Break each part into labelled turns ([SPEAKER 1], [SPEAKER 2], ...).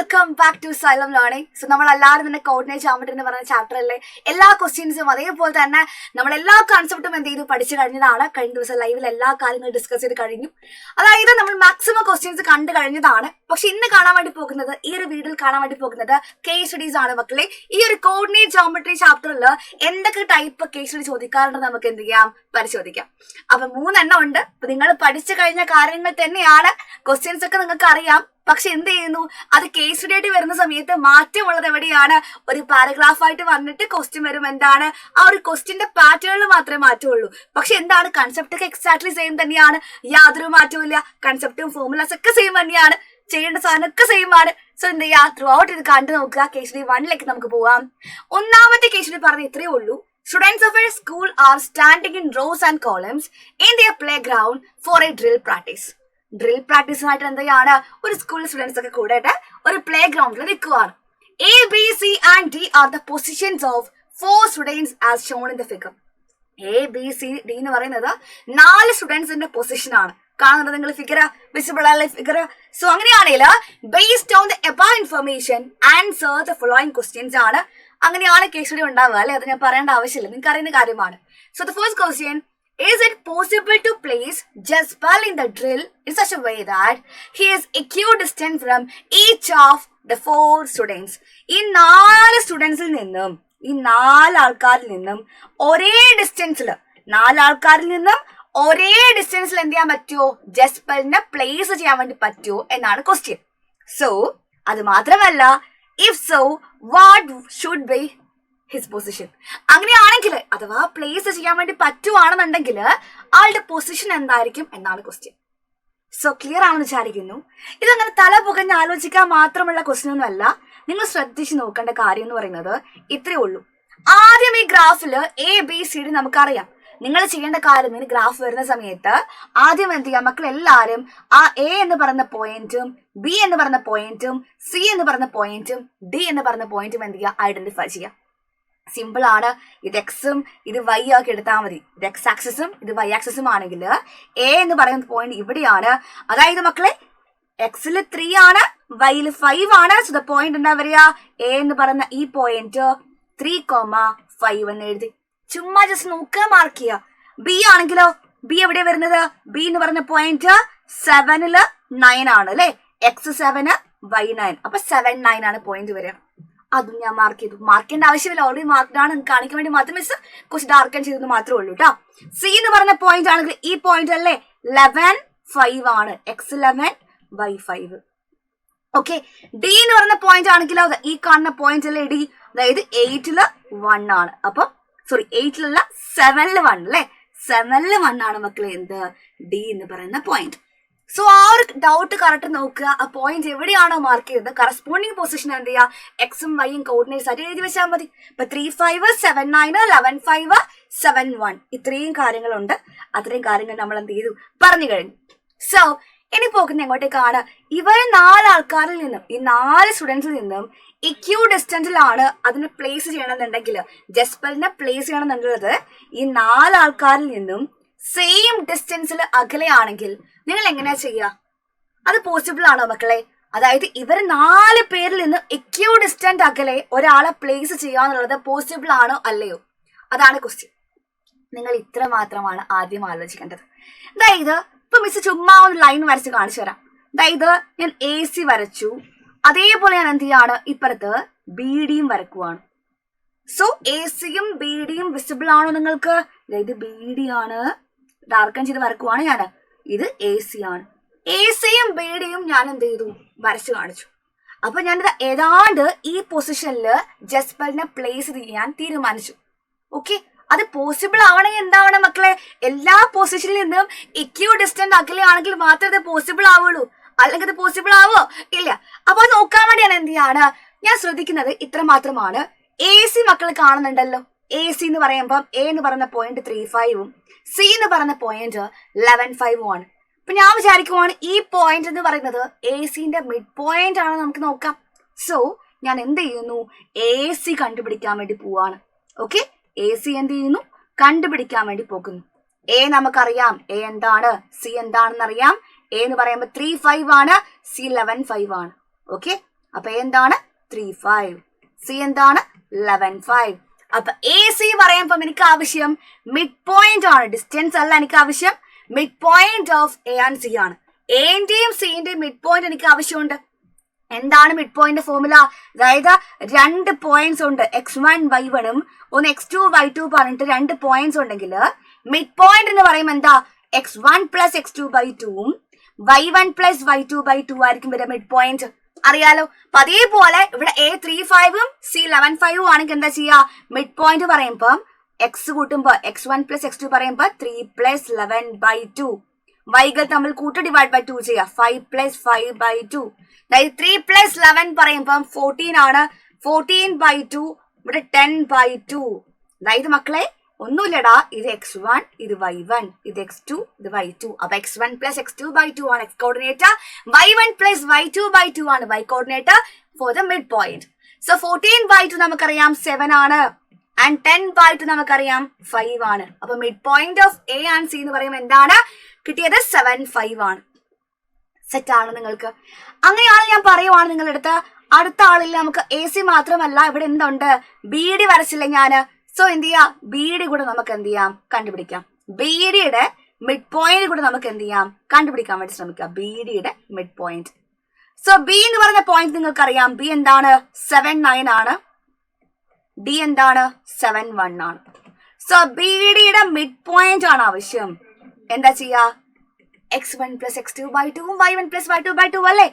[SPEAKER 1] Welcome back to Xylem learning. So നമ്മൾ എല്ലാവരും തന്നെ കോർഡിനേറ്റ് ജോമെട്രി എന്ന് പറയുന്ന ചാപ്റ്ററിലെ എല്ലാ ക്വസ്റ്റ്യൻസും അതേപോലെ തന്നെ നമ്മൾ എല്ലാ കൺസെപ്റ്റും എന്ത് ചെയ്തു പഠിച്ചു കഴിഞ്ഞതാണ്. കഴിഞ്ഞ ദിവസം ലൈവിൽ എല്ലാ കാര്യങ്ങളും ഡിസ്കസ് ചെയ്ത് കഴിഞ്ഞു. അതായത് നമ്മൾ മാക്സിമം ക്വസ്റ്റ്യൻസ് കണ്ടു കഴിഞ്ഞതാണ്. പക്ഷെ ഇന്ന് കാണാൻ വേണ്ടി പോകുന്നത്, ഈ ഒരു വീഡിയോയിൽ കാണാൻ വേണ്ടി പോകുന്നത് കേസ് സ്റ്റഡീസ് ആണ് മക്കളെ. ഈ ഒരു കോർഡിനേറ്റ് ജോമെട്രി ചാപ്റ്ററിൽ എന്തൊക്കെ ടൈപ്പ് കേസ് സ്റ്റഡി ചോദിക്കാറുണ്ട് നമുക്ക് എന്ത് ചെയ്യാം, പരിശോധിക്കാം. അപ്പൊ 3 ഉണ്ട്. അപ്പൊ നിങ്ങൾ പഠിച്ചു കഴിഞ്ഞ കാര്യങ്ങൾ തന്നെയാണ്, ക്വസ്റ്റ്യൻസ് ഒക്കെ നിങ്ങൾക്ക് അറിയാം. പക്ഷെ എന്ത് ചെയ്യുന്നു, അത് കേസ് സ്റ്റഡി ആയിട്ട് വരുന്ന സമയത്ത് മാറ്റമുള്ളത് എവിടെയാണ്? ഒരു പാരഗ്രാഫ് ആയിട്ട് വന്നിട്ട് ക്വസ്റ്റ്യൻ വരും. എന്താണ് ആ ഒരു ക്വസ്റ്റ്യന്റെ പാറ്റേണിൽ മാത്രമേ മാറ്റമുള്ളൂ. പക്ഷെ എന്താണ്, കൺസെപ്റ്റ് ഒക്കെ എക്സാക്ട്ലി സെയിം തന്നെയാണ്, യാതൊരു മാറ്റവും ഇല്ല. കൺസെപ്റ്റും ഫോർമുലാസ് ഒക്കെ സെയിം തന്നെയാണ്, ചെയ്യേണ്ട സാധനമൊക്കെ സെയിം ആണ്. സോ എന്ത് ചെയ്യാ, ത്രൂ ഔട്ട് ഇത് കണ്ടു നോക്കുക. കേസ് സ്റ്റഡി 1 നമുക്ക് പോവാം. ഒന്നാമത്തെ കേസ് സ്റ്റഡി പറഞ്ഞ ഇത്രയേ ഉള്ളൂ. Students of a school are standing in rows and columns in their playground for a drill practice. Drill പ്രാക്ടീസിനായിട്ട് എന്താണ്, ഒരു സ്കൂളിൽ സ്റ്റുഡൻസ് ഒക്കെ കൂടെയിട്ട് ഒരു പ്ലേ ഗ്രൗണ്ടിൽ നിൽക്കുവാണ്. A, B, C and D are the positions of 4 students as shown in the figure. A, B, C, D എന്ന് പറയുന്നത് 4 സ്റ്റുഡൻസിന്റെ പൊസിഷൻ ആണ്. കാണുന്നത് നിങ്ങൾ ഫിഗർ, വിസിബിൾ ആയ ഫിഗർ. സോ അങ്ങനെയാണെങ്കിൽ based on the above information answer the following questions ആണ്. അങ്ങനെയാണ് കേസ് സ്റ്റഡി ഉണ്ടാവുക അല്ലെ, അത് ഞാൻ പറയേണ്ട ആവശ്യമില്ല, നിങ്ങൾക്ക് അറിയുന്ന കാര്യമാണ്. So the first question, is it possible to place Jaspal in the drill in such a way that he is equidistant from each of the 4 students? ഈ 4 സ്റ്റുഡൻസിൽ നിന്നും, ഈ 4 ആൾക്കാരിൽ നിന്നും ഒരേ ഡിസ്റ്റൻസിൽ, 4 ആൾക്കാരിൽ നിന്നും ഒരേ ഡിസ്റ്റൻസിൽ എന്ത് ചെയ്യാൻ പറ്റുമോ, ജസ്പലിനെ പ്ലേസ് ചെയ്യാൻ വേണ്ടി പറ്റുമോ എന്നാണ് ക്വസ്റ്റ്യൻ. സോ അത് മാത്രമല്ല, if so what should be his position. അങ്ങനെയാണെങ്കിൽ അഥവാ പ്ലേസ് ചെയ്യാൻ വേണ്ടി പറ്റുവാണെന്നുണ്ടെങ്കിൽ ആളുടെ പൊസിഷൻ എന്തായിരിക്കും എന്നാണ് ക്വസ്റ്റ്യൻ. സോ ക്ലിയർ ആണെന്ന് വിചാരിക്കുന്നു. ഇതങ്ങനെ തല പുകഞ്ഞ് ആലോചിക്കാൻ മാത്രമുള്ള ക്വസ്റ്റ്യൻ ഒന്നും അല്ല. നിങ്ങൾ ശ്രദ്ധിച്ച് നോക്കേണ്ട കാര്യം എന്ന് പറയുന്നത് ഇത്രയേ ഉള്ളൂ. ആദ്യം ഈ ഗ്രാഫിൽ ABCD നമുക്കറിയാം. നിങ്ങൾ ചെയ്യേണ്ട കാര്യം, ഇനി ഗ്രാഫ് വരുന്ന സമയത്ത് ആദ്യം എന്ത് ചെയ്യാം മക്കൾ, എല്ലാവരും ആ A എന്ന് പറയുന്ന പോയിന്റും B എന്ന് പറയുന്ന പോയിന്റും C എന്ന് പറയുന്ന പോയിന്റും D എന്ന് പറയുന്ന പോയിന്റും എന്ത് ചെയ്യുക, ഐഡന്റിഫൈ ചെയ്യാം. സിമ്പിൾ ആണ്. ഇത് എക്സും ഇത് വൈ ആക്കി എടുത്താൽ മതി. ഇത് എക്സ് ആക്സിസും ഇത് വൈ ആക്സിസും ആണെങ്കിൽ A എന്ന് പറയുന്ന പോയിന്റ് ഇവിടെയാണ്. അതായത് മക്കളെ എക്സിൽ 3 ആണ്, വൈയിൽ 5 ആണ്. സോ ദ പോയിന്റ് എന്താ വരിക, A എന്ന് പറയുന്ന ഈ പോയിന്റ് 3,5 എന്ന് എഴുതി ചുമ്മാ ജസ്റ്റ് നോക്കുക, മാർക്ക് ചെയ്യുക. B ആണെങ്കിലോ, B എവിടെ വരുന്നത്, B എന്ന് പറയുന്ന പോയിന്റ് 7ല് 9 ആണ് അല്ലെ, X7 Y9, അപ്പൊ 7, 9 ആണ് പോയിന്റ് വരിക. അതും ഞാൻ മാർക്ക് ചെയ്തു. മാർക്ക് ചെയ്യേണ്ട ആവശ്യമില്ല, ഓൾറെഡി മാർക്ക്ഡാണ്. കാണിക്കാൻ വേണ്ടി മാത്രം മിസ് കുറച്ച് ഡാർക്കൻ ചെയ്തെന്ന് മാത്രമേ ഉള്ളൂ കേട്ടോ. C എന്ന് പറഞ്ഞ പോയിന്റ് ആണെങ്കിൽ ഈ പോയിന്റ് അല്ലേ 11, 5 ആണ്, X11 Y5. ഓക്കെ, D എന്ന് പറഞ്ഞ പോയിന്റ് ആണെങ്കിലോ ഈ കാണുന്ന പോയിന്റ് അല്ലേ D, അതായത് 8ല് 1 ആണ്. അപ്പൊ സോറി 8ലല്ല 7ല് 1 അല്ലെ, 7ല് 1 ആണ് മക്കളെ എന്ത്, D എന്ന് പറയുന്ന പോയിന്റ്. സോ ആ ഒരു ഡൗട്ട് കറക്റ്റ് നോക്കുക. ആ പോയിന്റ് എവിടെയാണോ മാർക്ക് ചെയ്തത് കറസ്പോണ്ടിങ് പൊസിഷൻ എന്ത് ചെയ്യുക, എക്സും വൈയും കോർഡിനേറ്റ്സ് ആയിട്ട് എഴുതി വെച്ചാൽ മതി. ഇപ്പൊ 3,5, 7,9, 11,5, 7,1 ഇത്രയും കാര്യങ്ങളുണ്ട്. അത്രയും കാര്യങ്ങൾ നമ്മൾ എന്ത് ചെയ്തു, പറഞ്ഞു കഴിഞ്ഞു. സോ ഇനി പോകുന്ന എങ്ങോട്ടേക്കാണ്, ഇവർ 4 ആൾക്കാരിൽ നിന്നും, ഈ 4 സ്റ്റുഡൻസിൽ നിന്നും ഇക്യൂ ഡിസ്റ്റൻസിലാണ് അതിനെ പ്ലേസ് ചെയ്യണമെന്നുണ്ടെങ്കിൽ, ജസ്പലിനെ പ്ലേസ് ചെയ്യണമെന്നുള്ളത് ഈ 4 ആൾക്കാരിൽ നിന്നും സെയിം ഡിസ്റ്റൻസിൽ അകലെയാണെങ്കിൽ നിങ്ങൾ എങ്ങനെയാ ചെയ്യുക? അത് പോസിബിൾ ആണോ മക്കളെ? അതായത് ഇവർ 4 പേരിൽ നിന്ന് ഇക്യൂ ഡിസ്റ്റന്റ് അകലെ ഒരാളെ പ്ലേസ് ചെയ്യാന്നുള്ളത് പോസിബിൾ ആണോ അല്ലയോ, അതാണ് ക്വസ്റ്റ്യൻ. നിങ്ങൾ ഇത്ര മാത്രമാണ് ആദ്യം ആലോചിക്കേണ്ടത്. അതായത് ഇപ്പൊ മിസ് ചുമ്മാ ഒരു ലൈൻ വരച്ച് കാണിച്ചു തരാം. അതായത് ഞാൻ AC വരച്ചു, അതേപോലെ ഞാൻ എന്ത് ചെയ്യാണ്, ഇപ്പുറത്ത് BDയും വരക്കുവാണ്. സോ ACയും BDയും വിസിബിൾ ആണോ നിങ്ങൾക്ക്? അതായത് BD ആണ്, ഡാർക്കൻ ചെയ്ത് വരക്കുവാണ് ഞാൻ. ഇത് AC ആണ്. ACയും BDയും ഞാൻ എന്ത് ചെയ്തു, വരച്ചു കാണിച്ചു. അപ്പൊ ഞാനിത് ഏതാണ്ട് ഈ പൊസിഷനിൽ ജസ്പലിനെ പ്ലേസ് ചെയ്യാൻ തീരുമാനിച്ചു. ഓക്കെ, അത് പോസിബിൾ ആവണമെങ്കിൽ എന്താവണം മക്കളെ, എല്ലാ പൊസിഷനിൽ നിന്നും ഇക്യൂ ഡിസ്റ്റന്റ് അകലെയാണെങ്കിൽ മാത്രമേ ഇത് പോസിബിൾ ആവുള്ളൂ. അല്ലെങ്കിൽ ഇത് പോസിബിൾ ആവോ? ഇല്ല. അപ്പൊ നോക്കാൻ വേണ്ടി ഞാൻ എന്ത് ചെയ്യാണ്, ഞാൻ ശ്രദ്ധിക്കുന്നത് ഇത്ര മാത്രമാണ്. AC മക്കൾ കാണുന്നുണ്ടല്ലോ. AC എന്ന് പറയുമ്പോൾ A എന്ന് പറയുന്ന പോയിന്റ് 3,5ഉം C എന്ന് പറയുന്ന പോയിന്റ് 11,5ഉം ആണ്. അപ്പൊ ഞാൻ വിചാരിക്കുവാണ് ഈ പോയിന്റ് എന്ന് പറയുന്നത് ACന്റെ മിഡ് പോയിന്റ് ആണ്, നമുക്ക് നോക്കാം. സോ ഞാൻ എന്ത് ചെയ്യുന്നു, AC കണ്ടുപിടിക്കാൻ വേണ്ടി പോവാണ്. ഓക്കെ, AC എന്ത് ചെയ്യുന്നു, കണ്ടുപിടിക്കാൻ വേണ്ടി പോകുന്നു. A നമുക്കറിയാം, A എന്താണ്, C എന്താണെന്ന് അറിയാം. A എന്ന് പറയുമ്പോൾ 3,5 ആണ്, C 11,5 ആണ്. ഓക്കെ, അപ്പൊ എന്താണ് 3 5. സി എന്താണ് 11 5. അപ്പൊ എ സി പറയുമ്പോ എനിക്ക് ആവശ്യം മിഡ് പോയിന്റ് ആണ്, ഡിസ്റ്റൻസ് അല്ല എനിക്ക് ആവശ്യം, mid point of A and C ആണ്. എന്റെയും സിന്റെയും മിഡ് പോയിന്റ് എനിക്ക് ആവശ്യമുണ്ട്. എന്താണ് മിഡ് പോയിന്റ് ഫോർമുല? അതായത് 2 പോയിന്റ്സ് ഉണ്ട്, x1 y1 ഒന്ന് x2 y2 പറഞ്ഞിട്ട് 2 പോയിന്റ്സ് ഉണ്ടെങ്കിൽ മിഡ് പോയിന്റ് എന്ന് പറയുമ്പോൾ എന്താ x1 plus x2 by 2 y1 plus y2 by 2 ആയിരിക്കും വരെ മിഡ് പോയിന്റ്. അറിയാലോ. അപ്പൊ അതേപോലെ ഇവിടെ a 3 5 c 11 5 ആണെങ്കിൽ എന്താ ചെയ്യാ, മിഡ് പോയിന്റ് പറയുമ്പോ എക്സ് കൂട്ടുമ്പോ x1 പ്ലസ് x2 പറയുമ്പോ 3 പ്ലസ് 11 ബൈ 2, വൈകൾ തമ്മിൽ കൂട്ട് ഡിവൈഡ് ബൈ 2 ചെയ്യാം, 5 പ്ലസ് 5 ബൈ 2. അതായത് 3 പ്ലസ് 11 പറയുമ്പം 14 ആണ്, 14 ബൈ 2 ഇവിടെ 10 ബൈ 2. അതായത് മക്കളെ ഒന്നുമില്ലടാ, ഇത് x1 ഇത് y1 ഇത് x2 ഇത് y2. അപ്പൊ x1 പ്ലസ് x2 ബൈ 2 ആണ് x coordinator, y1 plus y2 by 2 ആണ് y coordinator for the mid point. So 14 by 2 നമുക്കറിയാം 7 ആണ്, ആൻഡ് 10 ബൈ 2 നമുക്കറിയാം 5 ആണ്. അപ്പൊ mid point of A and C എന്ന് പറയുമ്പോൾ എന്താണ് കിട്ടിയത്? 7 5 ആണ്. സെറ്റ് ആണ് നിങ്ങൾക്ക്. അങ്ങനെയാണ് ഞാൻ പറയുവാണ് നിങ്ങളുടെ അടുത്ത്. അടുത്ത ആളിൽ നമുക്ക് എ സി മാത്രമല്ല, ഇവിടെ എന്തുണ്ട്, ബി ഡി വരച്ചില്ല ഞാന്. സോ എന്ത് ചെയ്യാം, ബി ഡി കൂടെ നമുക്ക് എന്ത് ചെയ്യാം, കണ്ടുപിടിക്കാം. ബി ഡിയുടെ മിഡ് പോയിന്റ് കൂടെ നമുക്ക് എന്ത് ചെയ്യാം, കണ്ടുപിടിക്കാൻ വേണ്ടി ശ്രമിക്കാം. ബി ഡിയുടെ മിഡ് പോയിന്റ്. സോ ബി എന്ന് പറയുന്ന പോയിന്റ് നിങ്ങൾക്ക് അറിയാം, ബി എന്താണ് 7 9 ആണ്, ഡി എന്താണ് 7 1 ആണ്. സോ ബി ഡിയുടെ മിഡ് പോയിന്റ് ആണ് ആവശ്യം. എന്താ ചെയ്യാ, x1 plus x2 by 2 y1 plus y2 by 2 അല്ലേ.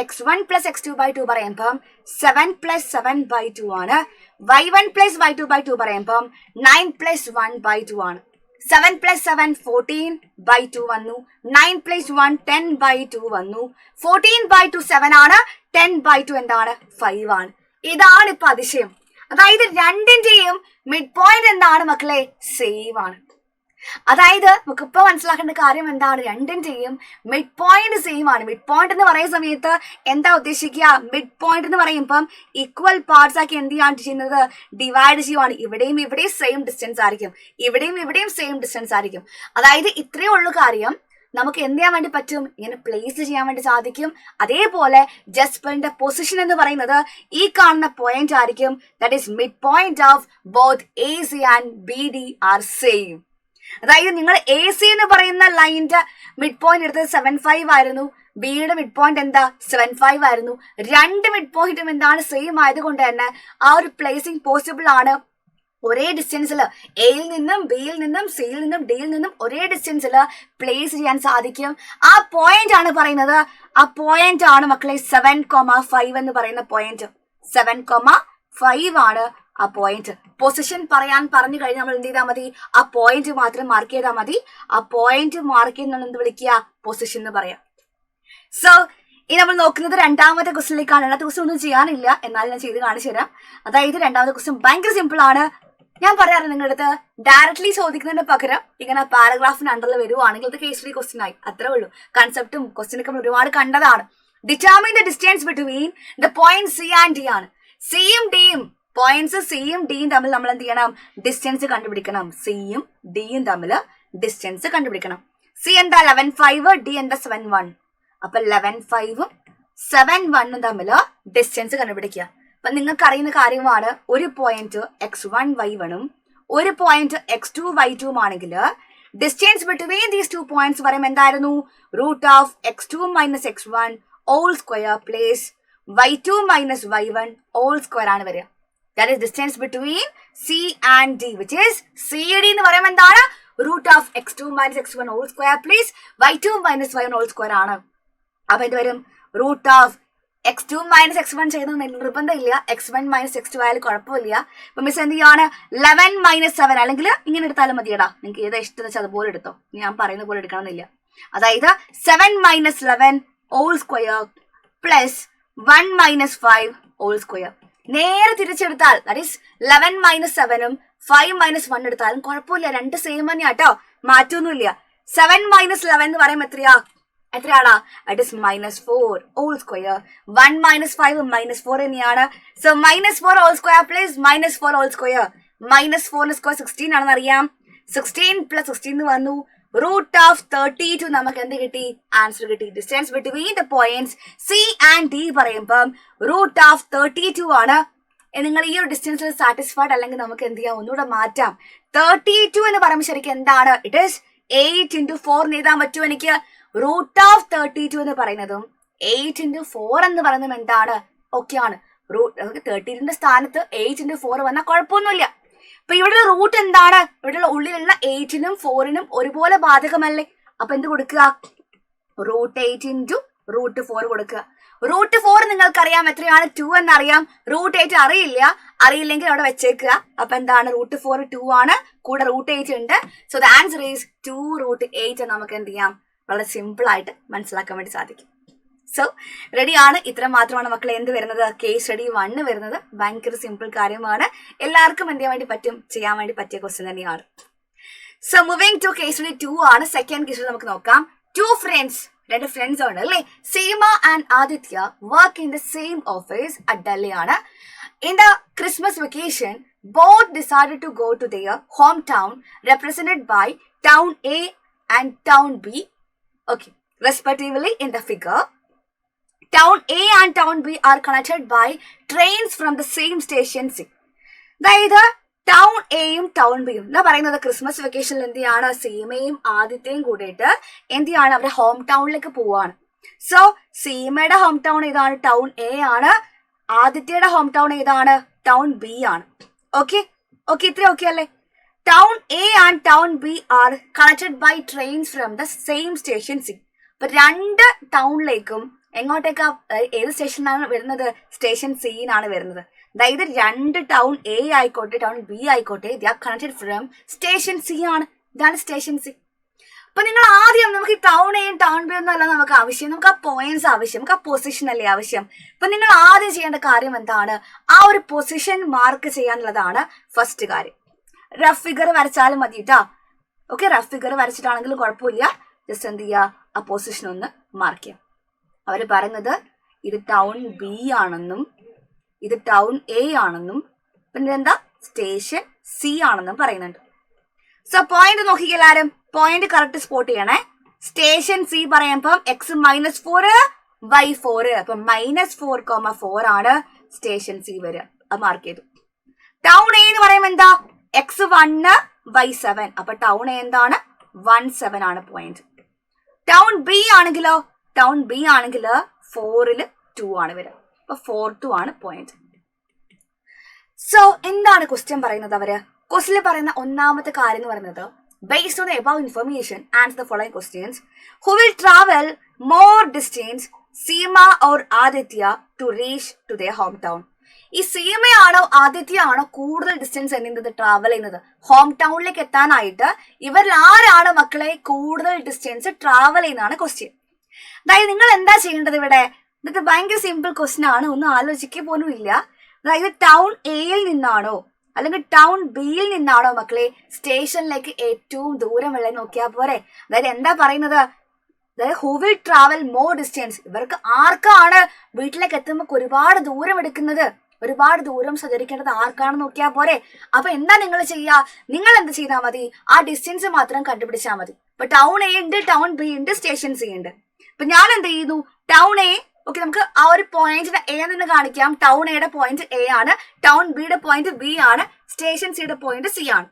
[SPEAKER 1] x1 പ്ലസ് x2 ബൈ 2 പറയുമ്പം 7 പ്ലസ് 7 ബൈ 2 ആണ്. y1 പ്ലസ് y2 ബൈ 2 പറയുമ്പം 9 പ്ലസ് 1 ബൈ 2 ആണ്. 7 പ്ലസ് 7 14 ബൈ 2 വന്നു, 9 പ്ലസ് 1 10 ബൈ 2 വന്നു, 14 ബൈ 2 7 ആണ്, 10 ബൈ 2 എന്താണ് 5 ആണ്. ഇതാണ് ഇപ്പൊ അതിശയം. അതായത് രണ്ടിന്റെയും മിഡ് പോയിന്റ് എന്താണ് മക്കളെ, സെയിം ആണ്. അതായത് നമുക്ക് ഇപ്പൊ മനസ്സിലാക്കേണ്ട കാര്യം എന്താണ്, രണ്ടിന്റെയും മിഡ് പോയിന്റ് സെയിം ആണ്. മിഡ് പോയിന്റ് എന്ന് പറയുന്ന സമയത്ത് എന്താ ഉദ്ദേശിക്കുക, മിഡ് പോയിന്റ് എന്ന് പറയുമ്പം ഈക്വൽ പാർട്സ് ആക്കി എന്ത് ചെയ്യാണ് ചെയ്യുന്നത്, ഡിവൈഡ് ചെയ്യുവാണ്. ഇവിടെയും ഇവിടെയും സെയിം ഡിസ്റ്റൻസ് ആയിരിക്കും, ഇവിടെയും ഇവിടെയും സെയിം ഡിസ്റ്റൻസ് ആയിരിക്കും. അതായത് ഇത്രയേ ഉള്ളൂ കാര്യം. നമുക്ക് എന്ത് ചെയ്യാൻ വേണ്ടി പറ്റും, ഇങ്ങനെ പ്ലേസ് ചെയ്യാൻ വേണ്ടി സാധിക്കും. അതേപോലെ ജസ്പറിന്റെ പൊസിഷൻ എന്ന് പറയുന്നത് ഈ കാണുന്ന പോയിന്റ് ആയിരിക്കും. That is mid point of both A C and B D are same. അതായത് നിങ്ങൾ എ സി എന്ന് പറയുന്ന ലൈനിന്റെ മിഡ് പോയിന്റ് എടുത്തത് 7 5 ആയിരുന്നു, ബിയുടെ മിഡ് പോയിന്റ് എന്താ 7 5 ആയിരുന്നു. രണ്ട് മിഡ് പോയിന്റും എന്താണ് സെയിം ആയതുകൊണ്ട് തന്നെ ആ ഒരു പ്ലേസിംഗ് പോസിബിൾ ആണ്. ഒരേ ഡിസ്റ്റൻസിൽ എയിൽ നിന്നും ബിയിൽ നിന്നും സിയിൽ നിന്നും ഡിയിൽ നിന്നും ഒരേ ഡിസ്റ്റൻസിൽ പ്ലേസ് ചെയ്യാൻ സാധിക്കും. ആ പോയിന്റ് ആണ് പറയുന്നത്, ആ പോയിന്റ് ആണ് മക്കളെ 7,5 എന്ന് പറയുന്ന പോയിന്റ്. 7,5 ആണ് ആ പോയിന്റ്. പൊസിഷൻ പറഞ്ഞു കഴിഞ്ഞാൽ നമ്മൾ എന്ത് ചെയ്താൽ മതി, ആ പോയിന്റ് മാത്രം മാർക്ക് ചെയ്താൽ മതി. ആ പോയിന്റ് മാർക്ക് ചെയ്യുന്ന എന്ത് വിളിക്കുക, പൊസിഷൻ എന്ന് പറയാം. സോ ഇനി നമ്മൾ നോക്കുന്നത് രണ്ടാമത്തെ ക്വസ്റ്റിനിലേക്കാണ്. രണ്ടാമത്തെ ക്വസ്റ്റ്യൻ ഒന്നും ചെയ്യാനില്ല, എന്നാൽ ഞാൻ ചെയ്ത് കാണിച്ചു തരാം. അതായത് രണ്ടാമത്തെ ക്വസ്റ്റ്യൻ ഭയങ്കര സിമ്പിൾ ആണ്. ഞാൻ പറയാറ് നിങ്ങളുടെ അടുത്ത് ഡയറക്ട്ലി ചോദിക്കുന്നതിന് പകരം ഇങ്ങനെ പാരഗ്രാഫിന് അണ്ടറിൽ വരുവാണെങ്കിൽ അത് കേസ് ഫ്രീ ക്വസ്റ്റ്യൻ ആയി. അത്രേ ഉള്ളൂ. കൺസെപ്റ്റും ക്വസ്റ്റ്യനൊക്കെ നമ്മൾ ഒരുപാട് കണ്ടതാണ്. Determine the distance between the point C and D ആണ്. സിയും ഡിയും പോയിന്റ്സ് സിയും ഡിയും തമ്മിൽ നമ്മൾ എന്ത് ചെയ്യണം, ഡിസ്റ്റൻസ് കണ്ടുപിടിക്കണം. സിയും ഡിയും തമ്മിൽ ഡിസ്റ്റൻസ് കണ്ടുപിടിക്കണം. സി എന്താ 11 5, ഡി എന്താ 7 1. അപ്പൊ 11 5 7 1 തമ്മിൽ ഡിസ്റ്റൻസ് കണ്ടുപിടിക്കുക. അപ്പൊ നിങ്ങൾക്ക് അറിയുന്ന കാര്യമാണ്, ഒരു പോയിന്റ് x1 y1 ഒരു പോയിന്റ് x2 y2 ആണെങ്കിൽ ഡിസ്റ്റൻസ് ബിറ്റ്വീൻ ദീസ് 2 പോയിന്റ്സ് പറയുമ്പോൾ എന്തായിരുന്നു, root of x2 minus x1 whole square plus y2 minus y1 whole square ആണ് വരിക. That is distance between C and D, which is C D എന്ന് പറയുമ്പോൾ എന്താണ്, root of x2 minus x1 whole square plus y2 minus y1 whole square ആണ്. അപ്പൊ എന്ത് വരും, root of x2 minus x1 ചെയ്യുന്നത് നിർബന്ധമില്ല, x1 മൈനസ് x2 ആയാലും കുഴപ്പമില്ല. അപ്പൊ മിസ് എന്ത് ചെയ്യാണ്, 11 മൈനസ് 7 അല്ലെങ്കിൽ ഇങ്ങനെ എടുത്താലും മതിയടാ, നിങ്ങൾക്ക് ഏതാ ഇഷ്ടം വെച്ചാൽ അതുപോലെ എടുത്തോ, ഞാൻ പറയുന്ന പോലെ എടുക്കണമെന്നില്ല. അതായത് 7 minus 11 whole square plus 1 minus 5 whole square. നേരെ തിരിച്ചെടുത്താൽ ദാറ്റ് ഈസ് 11 മൈനസ് 7 5 മൈനസ് 1 എടുത്താലും കുഴപ്പമില്ല, രണ്ട് സെയിം തന്നെയാട്ടോ, മാറ്റൊന്നുമില്ല. 7 മൈനസ് 11 എന്ന് പറയുമ്പോൾ എത്രയാണോ, it is -4 whole square. 1 minus 5 -4 തന്നെയാണ്. So -4 whole square plus -4 whole square. -4 square 16 ആണെന്ന് അറിയാം. 16 പ്ലസ് 16 വന്നു, റൂട്ട് ഓഫ് 32 നമുക്ക് എന്ത് കിട്ടി? ആൻസർ കിട്ടി. Distance between the points C and D പറയുമ്പം റൂട്ട് ഓഫ് 32 ആണ്. നിങ്ങൾ ഈ ഒരു ഡിസ്റ്റൻസിൽ സാറ്റിസ്ഫൈഡ് അല്ലെങ്കിൽ നമുക്ക് എന്ത് ചെയ്യാം? ഒന്നുകൂടെ മാറ്റാം. 32 എന്ന് പറയുമ്പോൾ ശരിക്കും എന്താണ്? ഇറ്റ് ഈസ് 8 into 4 എന്ന് എഴുതാൻ പറ്റുമോ എനിക്ക്? റൂട്ട് ഓഫ് 32 എന്ന് പറയുന്നതും 8 into 4 എന്ന് പറയുന്നതും എന്താണ്? ഓക്കെ ആണ്. റൂട്ട് 32ന്റെ സ്ഥാനത്ത് 8 into 4 വന്നാൽ കുഴപ്പമൊന്നുമില്ല. അപ്പൊ ഇവിടെയുള്ള റൂട്ട് എന്താണ്? ഇവിടെയുള്ള ഉള്ളിലുള്ള 8നും 4നും ഒരുപോലെ ബാധകമല്ലേ? അപ്പൊ എന്ത് കൊടുക്കുക? റൂട്ട് 8 into റൂട്ട് 4 കൊടുക്കുക. റൂട്ട് 4 നിങ്ങൾക്കറിയാം എത്രയാണ്? 2 എന്നറിയാം. റൂട്ട് 8 അറിയില്ലെങ്കിൽ അവിടെ വെച്ചേക്കുക. അപ്പൊ എന്താണ്? റൂട്ട് 4 2 ആണ്, കൂടെ റൂട്ട് 8 ഉണ്ട്. So the answer is 2 root 8 നമുക്ക് എന്ത് ചെയ്യാം? വളരെ സിമ്പിൾ ആയിട്ട് മനസ്സിലാക്കാൻ വേണ്ടി സാധിക്കും. സോ റെഡിയാണ്. ഇത്ര മാത്രമാണ് മക്കളെ എന്ത് വരുന്നത്? കേസ് സ്റ്റഡി 1 വരുന്നത്. ഭയങ്കര സിമ്പിൾ കാര്യമാണ്. എല്ലാവർക്കും എന്ത് ചെയ്യാൻ വേണ്ടി പറ്റും? ചെയ്യാൻ വേണ്ടി പറ്റിയ ക്വസ്റ്റ്യൻ തന്നെയാണ്. So moving to case study 2 ആണ്. സെക്കൻഡ് കേസ് നമുക്ക് നോക്കാം. 2 friends, 2 ഫ്രണ്ട്സ് ആണ് അല്ലേ? Seema and Aditya work in the same office at Delhi ആണ്. In the Christmas vacation both decided to go to their hometown represented by town A and town B, okay, respectively. In the figure, town A and town B are connected by trains from the same station C. അതായത് town എയും town ബിയും എന്താ പറയുന്നത്? Christmas വെക്കേഷനിൽ എന്ത് ചെയ്യാണ്? സീമയും ആദിത്യയും കൂടിയിട്ട് എന്ത് ചെയ്യാണ്? അവരുടെ ഹോം ടൗണിലേക്ക് പോവാണ്. സോ സീമയുടെ ഹോം ടൗൺ ഏതാണ്? ടൗൺ എ ആണ്. ആദിത്യയുടെ ഹോം ടൗൺ ഏതാണ്? ടൗൺ ബി ആണ്. ഓക്കെ, ഇത്ര ഓക്കെ അല്ലേ? Town A and town B are connected by trains from the same station C. അപ്പൊ 2 ടൗണിലേക്കും എങ്ങോട്ടേക്കാ? ഏത് സ്റ്റേഷനാണ് വരുന്നത്? സ്റ്റേഷൻ സിന്നാണ് വരുന്നത്. അതായത് 2 ടൗൺ എ ആയിക്കോട്ടെ ടൗൺ ബി ആയിക്കോട്ടെ, they are connected from station C ആണ്. ഇതാണ് സ്റ്റേഷൻ സി. അപ്പൊ നിങ്ങൾ ആദ്യം നമുക്ക് ഈ ടൗൺ എയും ടൗൺ ബി ഒന്നും അല്ല നമുക്ക് ആവശ്യം, നമുക്ക് ആ പോയിന്റ്സ് ആവശ്യം, നമുക്ക് ആ പൊസിഷൻ അല്ലേ ആവശ്യം. അപ്പൊ നിങ്ങൾ ആദ്യം ചെയ്യേണ്ട കാര്യം എന്താണ്? ആ ഒരു പൊസിഷൻ മാർക്ക് ചെയ്യാനുള്ളതാണ് ഫസ്റ്റ് കാര്യം. റഫ് ഫിഗർ വരച്ചാലും മതി കേട്ടോ. ഓക്കെ, റഫ് ഫിഗർ വരച്ചിട്ടാണെങ്കിലും കുഴപ്പമില്ല. ജസ്റ്റ് എന്ത് ചെയ്യുക? ആ പൊസിഷൻ ഒന്ന് മാർക്ക് ചെയ്യാം. അവര് പറയുന്നത് ഇത് ടൗൺ ബി ആണെന്നും ഇത് ടൗൺ എ ആണെന്നും പിന്നെ എന്താ സ്റ്റേഷൻ സി ആണെന്നും പറയുന്നുണ്ട്. സോ പോയിന്റ് നോക്കിക്കുക എല്ലാരും. പോയിന്റ് കറക്റ്റ് സ്പോട്ട് ചെയ്യണേ. സ്റ്റേഷൻ സി പറയുമ്പം x-4 y4, അപ്പൊ -4,4 ആണ് സ്റ്റേഷൻ സി വരിക. അത് മാർക്ക് ചെയ്തു. ടൗൺ എ എന്ന് പറയുമ്പോൾ എന്താ? x1 y7, അപ്പൊ ടൗൺ എ എന്താണ്? 17 ആണ് പോയിന്റ്. ടൗൺ ബി ആണെങ്കിലോ? ടൗൺ ബി ആണെങ്കിൽ 4ൽ 2 ആണ് വരിക. അപ്പൊ 4-2 ആണ് പോയിന്റ്. സോ എന്താണ് ക്വസ്റ്റ്യൻ പറയുന്നത്? അവര് ക്വസ്റ്റ്യനിൽ പറയുന്ന ഒന്നാമത്തെ കാര്യം എന്ന് പറയുന്നത് based on the above information, answer the following questions. Who will travel more distance, Seema or Aditya, to reach to their hometown? ഈ സീമയാണോ ആദിത്യ ആണോ കൂടുതൽ ഡിസ്റ്റൻസ് എന്ത് ട്രാവൽ ചെയ്യുന്നത് ഹോം ടൗണിലേക്ക് എത്താനായിട്ട്? ഇവരിൽ ആരാണ് മക്കളെ കൂടുതൽ ഡിസ്റ്റൻസ് ട്രാവൽ ചെയ്യുന്നതാണ് ക്വസ്റ്റ്യൻ. അതായത് നിങ്ങൾ എന്താ ചെയ്യേണ്ടത് ഇവിടെ? ഇത് ഭയങ്കര സിമ്പിൾ ക്വസ്റ്റ്യൻ ആണ്. ഒന്നും ആലോചിക്കുക പോലും ഇല്ല. അതായത് ടൗൺ എയിൽ നിന്നാണോ അല്ലെങ്കിൽ ടൗൺ ബിയിൽ നിന്നാണോ മക്കളെ സ്റ്റേഷനിലേക്ക് ഏറ്റവും ദൂരമുള്ളത് നോക്കിയാൽ പോരെ. അതായത് എന്താ പറയുന്നത്? അതായത് who will travel more distance, ഇവർക്ക് ആർക്കാണ് വീട്ടിലേക്ക് എത്തുമ്പോൾ ഒരുപാട് ദൂരം എടുക്കുന്നത്, ഒരുപാട് ദൂരം സഞ്ചരിക്കേണ്ടത് ആർക്കാണെന്ന് നോക്കിയാൽ പോരെ. അപ്പൊ എന്താ നിങ്ങൾ ചെയ്യുക? നിങ്ങൾ എന്ത് ചെയ്താൽ മതി? ആ ഡിസ്റ്റൻസ് മാത്രം കണ്ടുപിടിച്ചാൽ മതി. ഇപ്പൊ ടൗൺ എ ഉണ്ട്, ടൗൺ ബി ഉണ്ട്, സ്റ്റേഷൻ സി ഉണ്ട്. ഇപ്പൊ ഞാൻ എന്ത് ചെയ്യുന്നു? ടൗൺ എ, ഓക്കെ, നമുക്ക് ആ ഒരു പോയിന്റിനെ എ നിന്ന് കാണിക്കാം. ടൗൺ എയുടെ പോയിന്റ് എ ആണ്, ടൗൺ ബിയുടെ പോയിന്റ് ബി ആണ്, സ്റ്റേഷൻ സിയുടെ പോയിന്റ് സി ആണ്.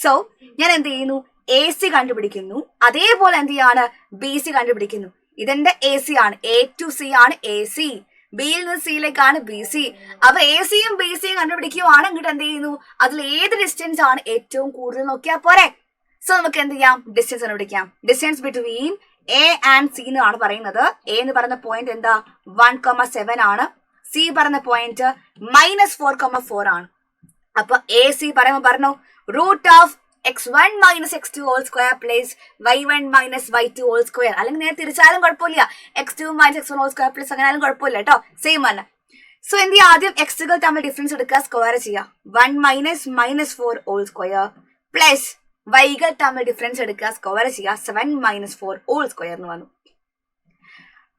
[SPEAKER 1] സോ ഞാൻ എന്ത് ചെയ്യുന്നു? എ സി കണ്ടുപിടിക്കുന്നു. അതേപോലെ എന്ത് ചെയ്യാണ്? ബി സി കണ്ടുപിടിക്കുന്നു. ഇതെന്റെ എ സി ആണ്. എ ടു സി ആണ് എ സി. ബിയിൽ നിന്ന് സിയിലേക്കാണ് ബി സി. അപ്പൊ എ സിയും ബി സിയും കണ്ടുപിടിക്കുവാണ്. എന്നിട്ട് എന്ത് ചെയ്യുന്നു? അതിൽ ഏത് ഡിസ്റ്റൻസ് ആണ് ഏറ്റവും കൂടുതൽ നോക്കിയാൽ പോരെ. സോ നമുക്ക് എന്ത് ചെയ്യാം? ഡിസ്റ്റൻസ് കണ്ടുപിടിക്കാം. Distance between A and C എന്നാണ് പറയുന്നത്. എ എന്ന് പറയുന്ന പോയിന്റ് എന്താ? 1,7 ആണ്. സി പറയുന്ന പോയിന്റ് -4,4 ആണ്. അപ്പൊ എ സി പറയുമ്പോൾ പറഞ്ഞു root of x1 - x2 whole square plus y1 - y2 whole square. അല്ലെങ്കിൽ നേരെ തിരിച്ചാലും കുഴപ്പമില്ല. x2 - x1 whole square plus അങ്ങനെ ആയാലും കുഴപ്പമില്ല കേട്ടോ, സെയിം ആണ്. സോ എന്ത് ചെയ്യുക? ആദ്യം എക്സുകൾ തമ്മിൽ ഡിഫറൻസ് എടുക്കുക, സ്ക്വയർ ചെയ്യുക. 1 - -4 whole square പ്ലസ് വൈകൾ തമ്മിൽ ഡിഫറൻസ് എടുക്കുക, സ്ക്വയർ ചെയ്യുക. 7 - 4 whole square എന്ന് വന്നു.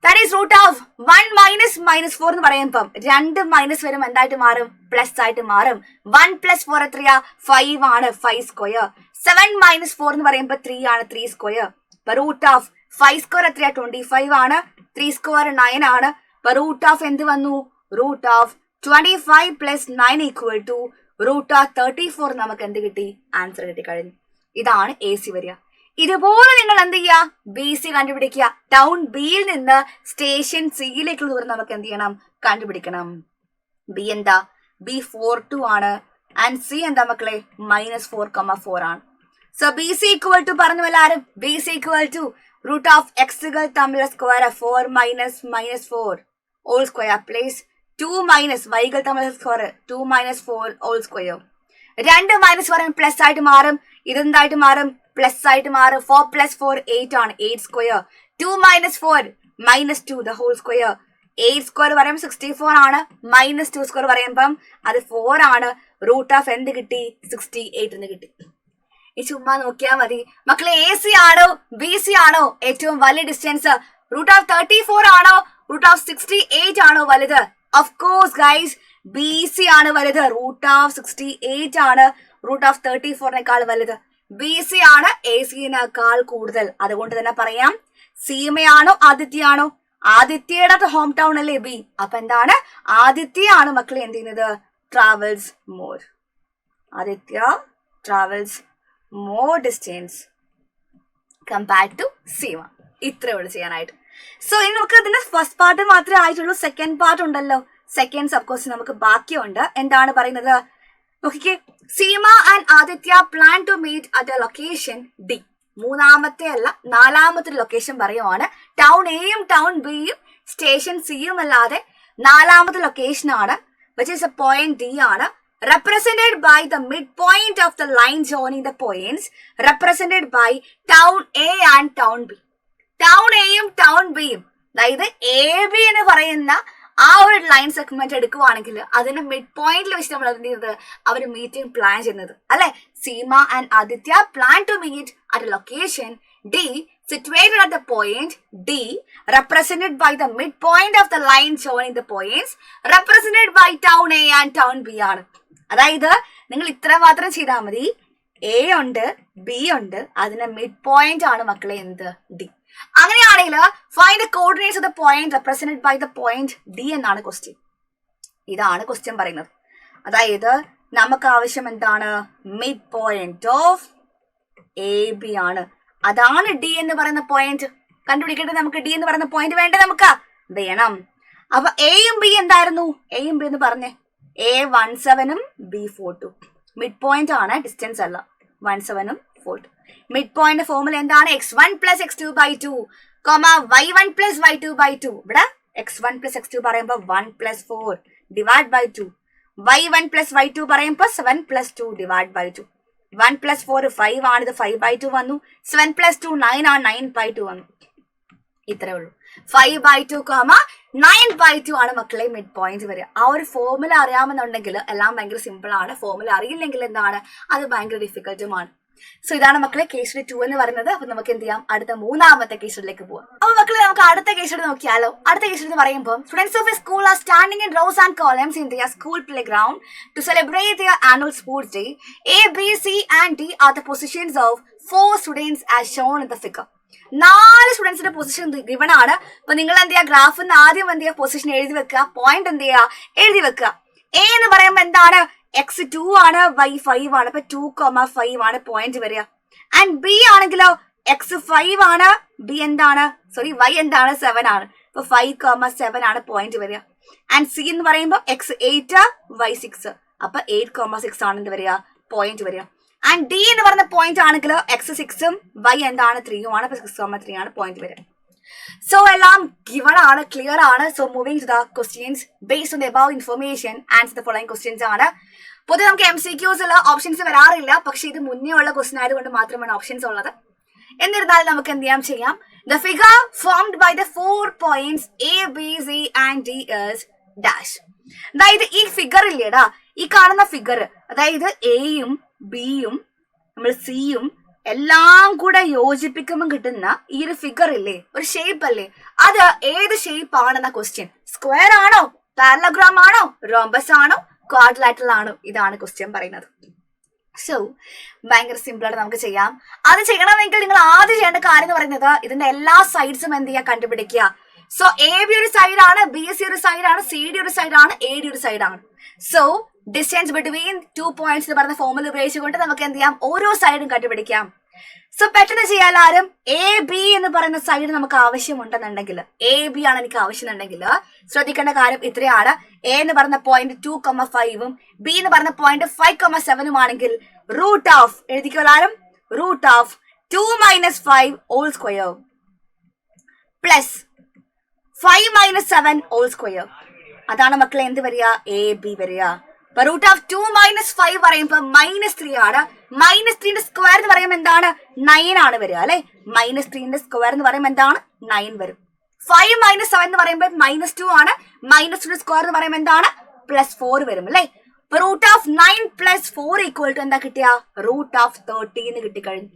[SPEAKER 1] ദാറ്റ് ഈസ് റൂട്ട് ഓഫ് 1 - -4 എന്ന് പറയുമ്പം 2 മൈനസ് വരും, എന്തായിട്ട് മാറും? പ്ലസ് ആയിട്ട് മാറും. 1 + 4 എത്രയാ? 5 ആണ്. 5 സ്ക്വയർ. 7 - 4 എന്ന് പറയുമ്പോൾ 3 ആണ്, 3 സ്ക്വയർ. റൂട്ട് ഓഫ് 5 സ്ക്വയർ എത്രയാ? 25 ആണ്. 3 സ്ക്വയർ 9 ആണ്. റൂട്ട് ഓഫ് എന്ത് വന്നു? Root of 25 + 9 = root of 34. നമുക്ക് എന്ത് കിട്ടി? ആൻസർ കിട്ടിക്കഴിഞ്ഞു. ഇതാണ് AC വരിക. ഇതുപോലെ നിങ്ങൾ എന്ത് ചെയ്യുക? BC കണ്ടുപിടിക്കുക. ടൗൺ ബിയിൽ നിന്ന് സ്റ്റേഷൻ സിയിലേക്കുള്ള ദൂരം നമുക്ക് എന്ത് ചെയ്യണം? കണ്ടുപിടിക്കണം. ബി എന്താ? B 42 ആണ്. ആൻഡ് സി എന്താ മക്കളെ? -4,4 ആണ്. സോ BC = പറഞ്ഞു എല്ലാരും. BC = റൂട്ട് ഓഫ് എക്സുകൾ തമ്മിലുള്ള സ്ക്വയർ 4 - -4 ഹോൾ സ്ക്വയർ പ്ലസ് 2 - വൈകൾ തമ്മിലുള്ള സ്ക്വയർ 2 - 4 ഹോൾ സ്ക്വയർ. 2 മൈനസ് പറയുമ്പോൾ പ്ലസ് ആയിട്ട് മാറും. ഇതെന്തായിട്ട് മാറും? പ്ലസ് ആയിട്ട് മാറും. 4 + 4 8 ആണ്. 8 square. 2 - 4 -2 the whole square. 8 square പറയുമ്പോൾ 64 ആണ്. -2 സ്ക്വയർ പറയുമ്പം അത് 4 ആണ്. റൂട്ട് ഓഫ് എന്ത് കിട്ടി? 68 എന്ന് കിട്ടി. ഈ ചുമ്മാ നോക്കിയാൽ മതി മക്കളെ. AC ആണോ BC ആണോ ഏറ്റവും വലിയ ഡിസ്റ്റൻസ്? റൂട്ട് ഓഫ് 34 ആണോ റൂട്ട് ഓഫ് 68 ആണോ വലുത്? ഓഫ് കോഴ്സ് ഗൈസ്, BC ആണ് വലുത്. റൂട്ട് ഓഫ് 68 ആണ് റൂട്ട് ഓഫ് 34-നേക്കാൾ വലുത്. BC ആണ് AC-നേക്കാൾ കൂടുതൽ. അതുകൊണ്ട് തന്നെ പറയാം, സീമയാണോ ആദിത്യയാണോ? ആദിത്യയുടെ ഹോം ടൗൺ അല്ലേ ബി. അപ്പൊ എന്താണ്? ആദിത്യയാണ് മക്കളെ എന്ത് ചെയ്യുന്നത്? Travels more. Aditya travels more distance compared to Seema. ഇത്രേ ഉള്ളൂ ചെയ്യാനായിട്ട്. സോ ഇനി നമുക്ക് ഇതിന്റെ ഫസ്റ്റ് പാർട്ട് മാത്രമേ ആയിട്ടുള്ളൂ. സെക്കൻഡ് പാർട്ട് ഉണ്ടല്ലോ. സെക്കൻഡ് സബ് ക്വസ്റ്റ്യൻ നമുക്ക് ബാക്കിയുണ്ട്. എന്താണ് പറയുന്നത്? നോക്കിക്കേ. Seema and Aditya plan to meet at a location D. മൂന്നാമത്തെ അല്ല, നാലാമത്തെ ലൊക്കേഷൻ പറയുവാണ്. ടൗൺ എയും ടൗൺ ബിയും സ്റ്റേഷൻ സിയും അല്ലാതെ നാലാമത്തെ ലൊക്കേഷൻ ആണ്. Which is A point D ആണ്. represented by the midpoint of the line joining the points represented by town A and town B. Town എയും ടൗൺ ബിയും, അതായത് AB എന്ന് പറയുന്ന ആ ഒരു ലൈൻ സെഗ്മെന്റ് എടുക്കുവാണെങ്കിൽ അതിന്റെ മിഡ് പോയിന്റിൽ വെച്ച് നമ്മൾ എന്ത് ചെയ്യുന്നത്? അവർ മീറ്റിംഗ് പ്ലാൻ ചെയ്യുന്നത് അല്ലെ. Seema and Aditya plan to meet at a location D situated at the point D represented by the midpoint of the line joining the points represented by town A and town B ആണ്. അതായത് നിങ്ങൾ ഇത്ര മാത്രം ചെയ്താൽ മതി. A ഉണ്ട്, B ഉണ്ട്, അതിന്റെ മിഡ് പോയിന്റ് ആണ് മക്കളെ എന്ത്? D. അങ്ങനെയാണെങ്കിൽ find the coordinates of the point represented by the point D എന്നാണ് ക്വസ്റ്റ്യൻ. ഇതാണ് ക്വസ്റ്റ്യൻ പറയുന്നത്. അതായത് നമുക്ക് ആവശ്യം എന്താണ്? മിഡ് പോയിന്റ് ഓഫ് AB ആണ്. അതാണ് D എന്ന് പറയുന്ന പോയിന്റ്. കണ്ടുപിടിക്കേണ്ടത് നമുക്ക് D എന്ന് പറയുന്ന പോയിന്റ് വേണ്ടേ? നമുക്ക് വേണം. അപ്പൊ എയും ബി എന്തായിരുന്നു? എയും ബി എന്ന് പറഞ്ഞേ. A 17 B 42. മിഡ് പോയിന്റ് ആണ്, ഡിസ്റ്റൻസ് അല്ല. 17 42. മിഡ് പോയിന്റ് ഫോർമുല എന്താണ്? x1 + x2/2, y1 + y2/2. ഇവിടെ x1 + x2 പറയുമ്പോൾ 1 + 4 /2. y1 + y2 പറയുമ്പോൾ 7 + 2 /2. 1 + 4 5 ആണ്. ഇത് 5/2 വന്നു. 7 + 2 9 ആണ്. 9/2 വന്നു. ഇത്രേ ഉള്ളൂ. 5/2, 9/2 ആണ് മക്കളെ മിഡ് പോയിന്റ് വരിക. ആ ഒരു ഫോർമുല അറിയാമെന്നുണ്ടെങ്കിൽ എല്ലാം ഭയങ്കര സിമ്പിൾ ആണ്. ഫോർമുല അറിയില്ലെങ്കിൽ എന്താണ്? അത് ഭയങ്കര ഡിഫിക്കൽട്ടുമാണ്. സോ ഇതാണ് മക്കളെ കേസ് സ്റ്റഡി 2 എന്ന് പറയുന്നത്. അപ്പൊ നമുക്ക് എന്ത് ചെയ്യാം? അടുത്ത മൂന്നാമത്തെ കേസ് സ്റ്റഡിയിലേക്ക് പോവാം. അപ്പൊ മക്കളെ നമുക്ക് അടുത്ത കേസ് സ്റ്റഡി നോക്കിയാലോ. അടുത്ത കേസ് സ്റ്റഡി പറയുമ്പോൾ students of a school are standing in rows and columns in their school play ground to celebrate their annual sports day. A, B, C and D are the positions of 4 students as shown in the figure. 4 സ്റ്റുഡൻസിന്റെ position given ആണ്. അപ്പൊ നിങ്ങൾ എന്ത് ചെയ്യുക? ഗ്രാഫിന്ന് ആദ്യം എന്ത് ചെയ്യുക? Position എഴുതി വെക്കുക. പോയിന്റ് എന്ത് ചെയ്യുക? എഴുതി വെക്കുക. A എന്ന് പറയുമ്പോൾ എന്താണ്? x2 ആണ്, y5 ആണ്. അപ്പൊ 2,5 ആണ് പോയിന്റ് വരിക. ആൻഡ് B ആണെങ്കിലോ x5 ആണ്, B എന്താണ്? സോറി, y എന്താണ്? 7 ആണ്. അപ്പൊ 5,7 ആണ് പോയിന്റ് വരിക. ആൻഡ് C എന്ന് പറയുമ്പോൾ x8 y6. അപ്പൊ 8,6 ആണ് എന്ത് വരിക? പോയിന്റ് വരിക. ആൻഡ് D എന്ന് പറയുന്ന പോയിന്റ് ആണെങ്കിൽ x6ഉം y എന്താണ്? 3ഉം ആണ്. അപ്പൊ 6,3 ആണ് പോയിന്റ് വരിക. സോ എല്ലാം ഗിവൺ ആണ്, ക്ലിയർ ആണ്. So moving to the questions based on the above information answer the following questions ആണ്. പൊതുവെ നമുക്ക് MCQs ഓപ്ഷൻസ് വരാറില്ല, പക്ഷെ ഇത് മുന്നേ ഉള്ള ക്വസ്റ്റ്യൻ ആയതുകൊണ്ട് മാത്രമാണ് ഓപ്ഷൻസ് ഉള്ളത്. എന്നിരുന്നാലും നമുക്ക് എന്ത് ചെയ്യാം? The figure formed by the 4 points A, B, C and D is dash. അതായത് ഈ ഫിഗർ ഇല്ലേടാ, ഈ കാണുന്ന ഫിഗർ, അതായത് എയും ബിയും നമ്മൾ സിയും എല്ലാം കൂടെ യോജിപ്പിക്കുമ്പോൾ കിട്ടുന്ന ഈ ഒരു ഫിഗർ ഇല്ലേ, ഒരു ഷേപ്പ് അല്ലേ, അത് ഏത് ഷേപ്പ് ആണെന്ന ക്വസ്റ്റ്യൻ. സ്ക്വയർ ആണോ, പാരലഗ്രാം ആണോ, റോംബസ് ആണോ, ക്വാഡ്രിലാറ്ററൽ ആണോ? ഇതാണ് ക്വസ്റ്റ്യൻ പറയുന്നത്. സോ ഭയങ്കര സിമ്പിൾ ആയിട്ട് നമുക്ക് ചെയ്യാം. അത് ചെയ്യണമെങ്കിൽ നിങ്ങൾ ആദ്യം ചെയ്യേണ്ട കാര്യം എന്ന് പറയുന്നത് ഇതിന്റെ എല്ലാ സൈഡ്സും എന്ത് ചെയ്യുക, കണ്ടുപിടിക്കുക. സോ എ ബി ഒരു സൈഡാണ്, ബി സി ഒരു സൈഡാണ്, സി ഡി ഒരു സൈഡാണ്, എ ഡി ഒരു സൈഡാണ്. സോ ഡിസ്റ്റൻസ് ബിറ്റ്വീൻ 2 പോയിന്റ്സ് എന്ന് പറഞ്ഞ ഫോർമുല ഉപയോഗിച്ചുകൊണ്ട് നമുക്ക് എന്ത് ചെയ്യാം, ഓരോ സൈഡും കണ്ടുപിടിക്കാം. സോ പെട്ടെന്ന് ചെയ്യാൻ ആരും എ ബി എന്ന് പറയുന്ന സൈഡ് നമുക്ക് ആവശ്യമുണ്ടെന്നുണ്ടെങ്കിൽ, എ ബി ആണ് എനിക്ക് ആവശ്യമുണ്ടെങ്കിൽ ശ്രദ്ധിക്കേണ്ട കാര്യം ഇത്രയാണ്. എ എന്ന് പറഞ്ഞ പോയിന്റ് 2,5 ബി എന്ന് പറഞ്ഞ പോയിന്റ് 5,7 ആണെങ്കിൽ റൂട്ട് ഓഫ് എഴുതിക്കോളാരും root of 2 - 5 whole square plus 5 - 7 whole square. അതാണ് മക്കളെ എന്ത് വരിക, എ ബി വരിക. അപ്പൊ റൂട്ട് ഓഫ് 2 - 5 പറയുമ്പോ -3 ആണ്. -3ന്റെ സ്ക്വയർ എന്ന് പറയുമ്പോൾ എന്താണ്, 9 ആണ് വരിക അല്ലെ. -3ന്റെ സ്ക്വയർ എന്ന് പറയുമ്പോൾ എന്താണ്, 9 വരും. 5 - 7 എന്ന് പറയുമ്പോൾ -2 ആണ്. -2ന്റെ സ്ക്വയർ എന്ന് പറയുമ്പോൾ എന്താണ്, +4 വരും അല്ലെ. അപ്പൊ റൂട്ട് ഓഫ് 9 + 4 = എന്താ കിട്ടിയ, റൂട്ട് ഓഫ് 13 കിട്ടിക്കഴിഞ്ഞു.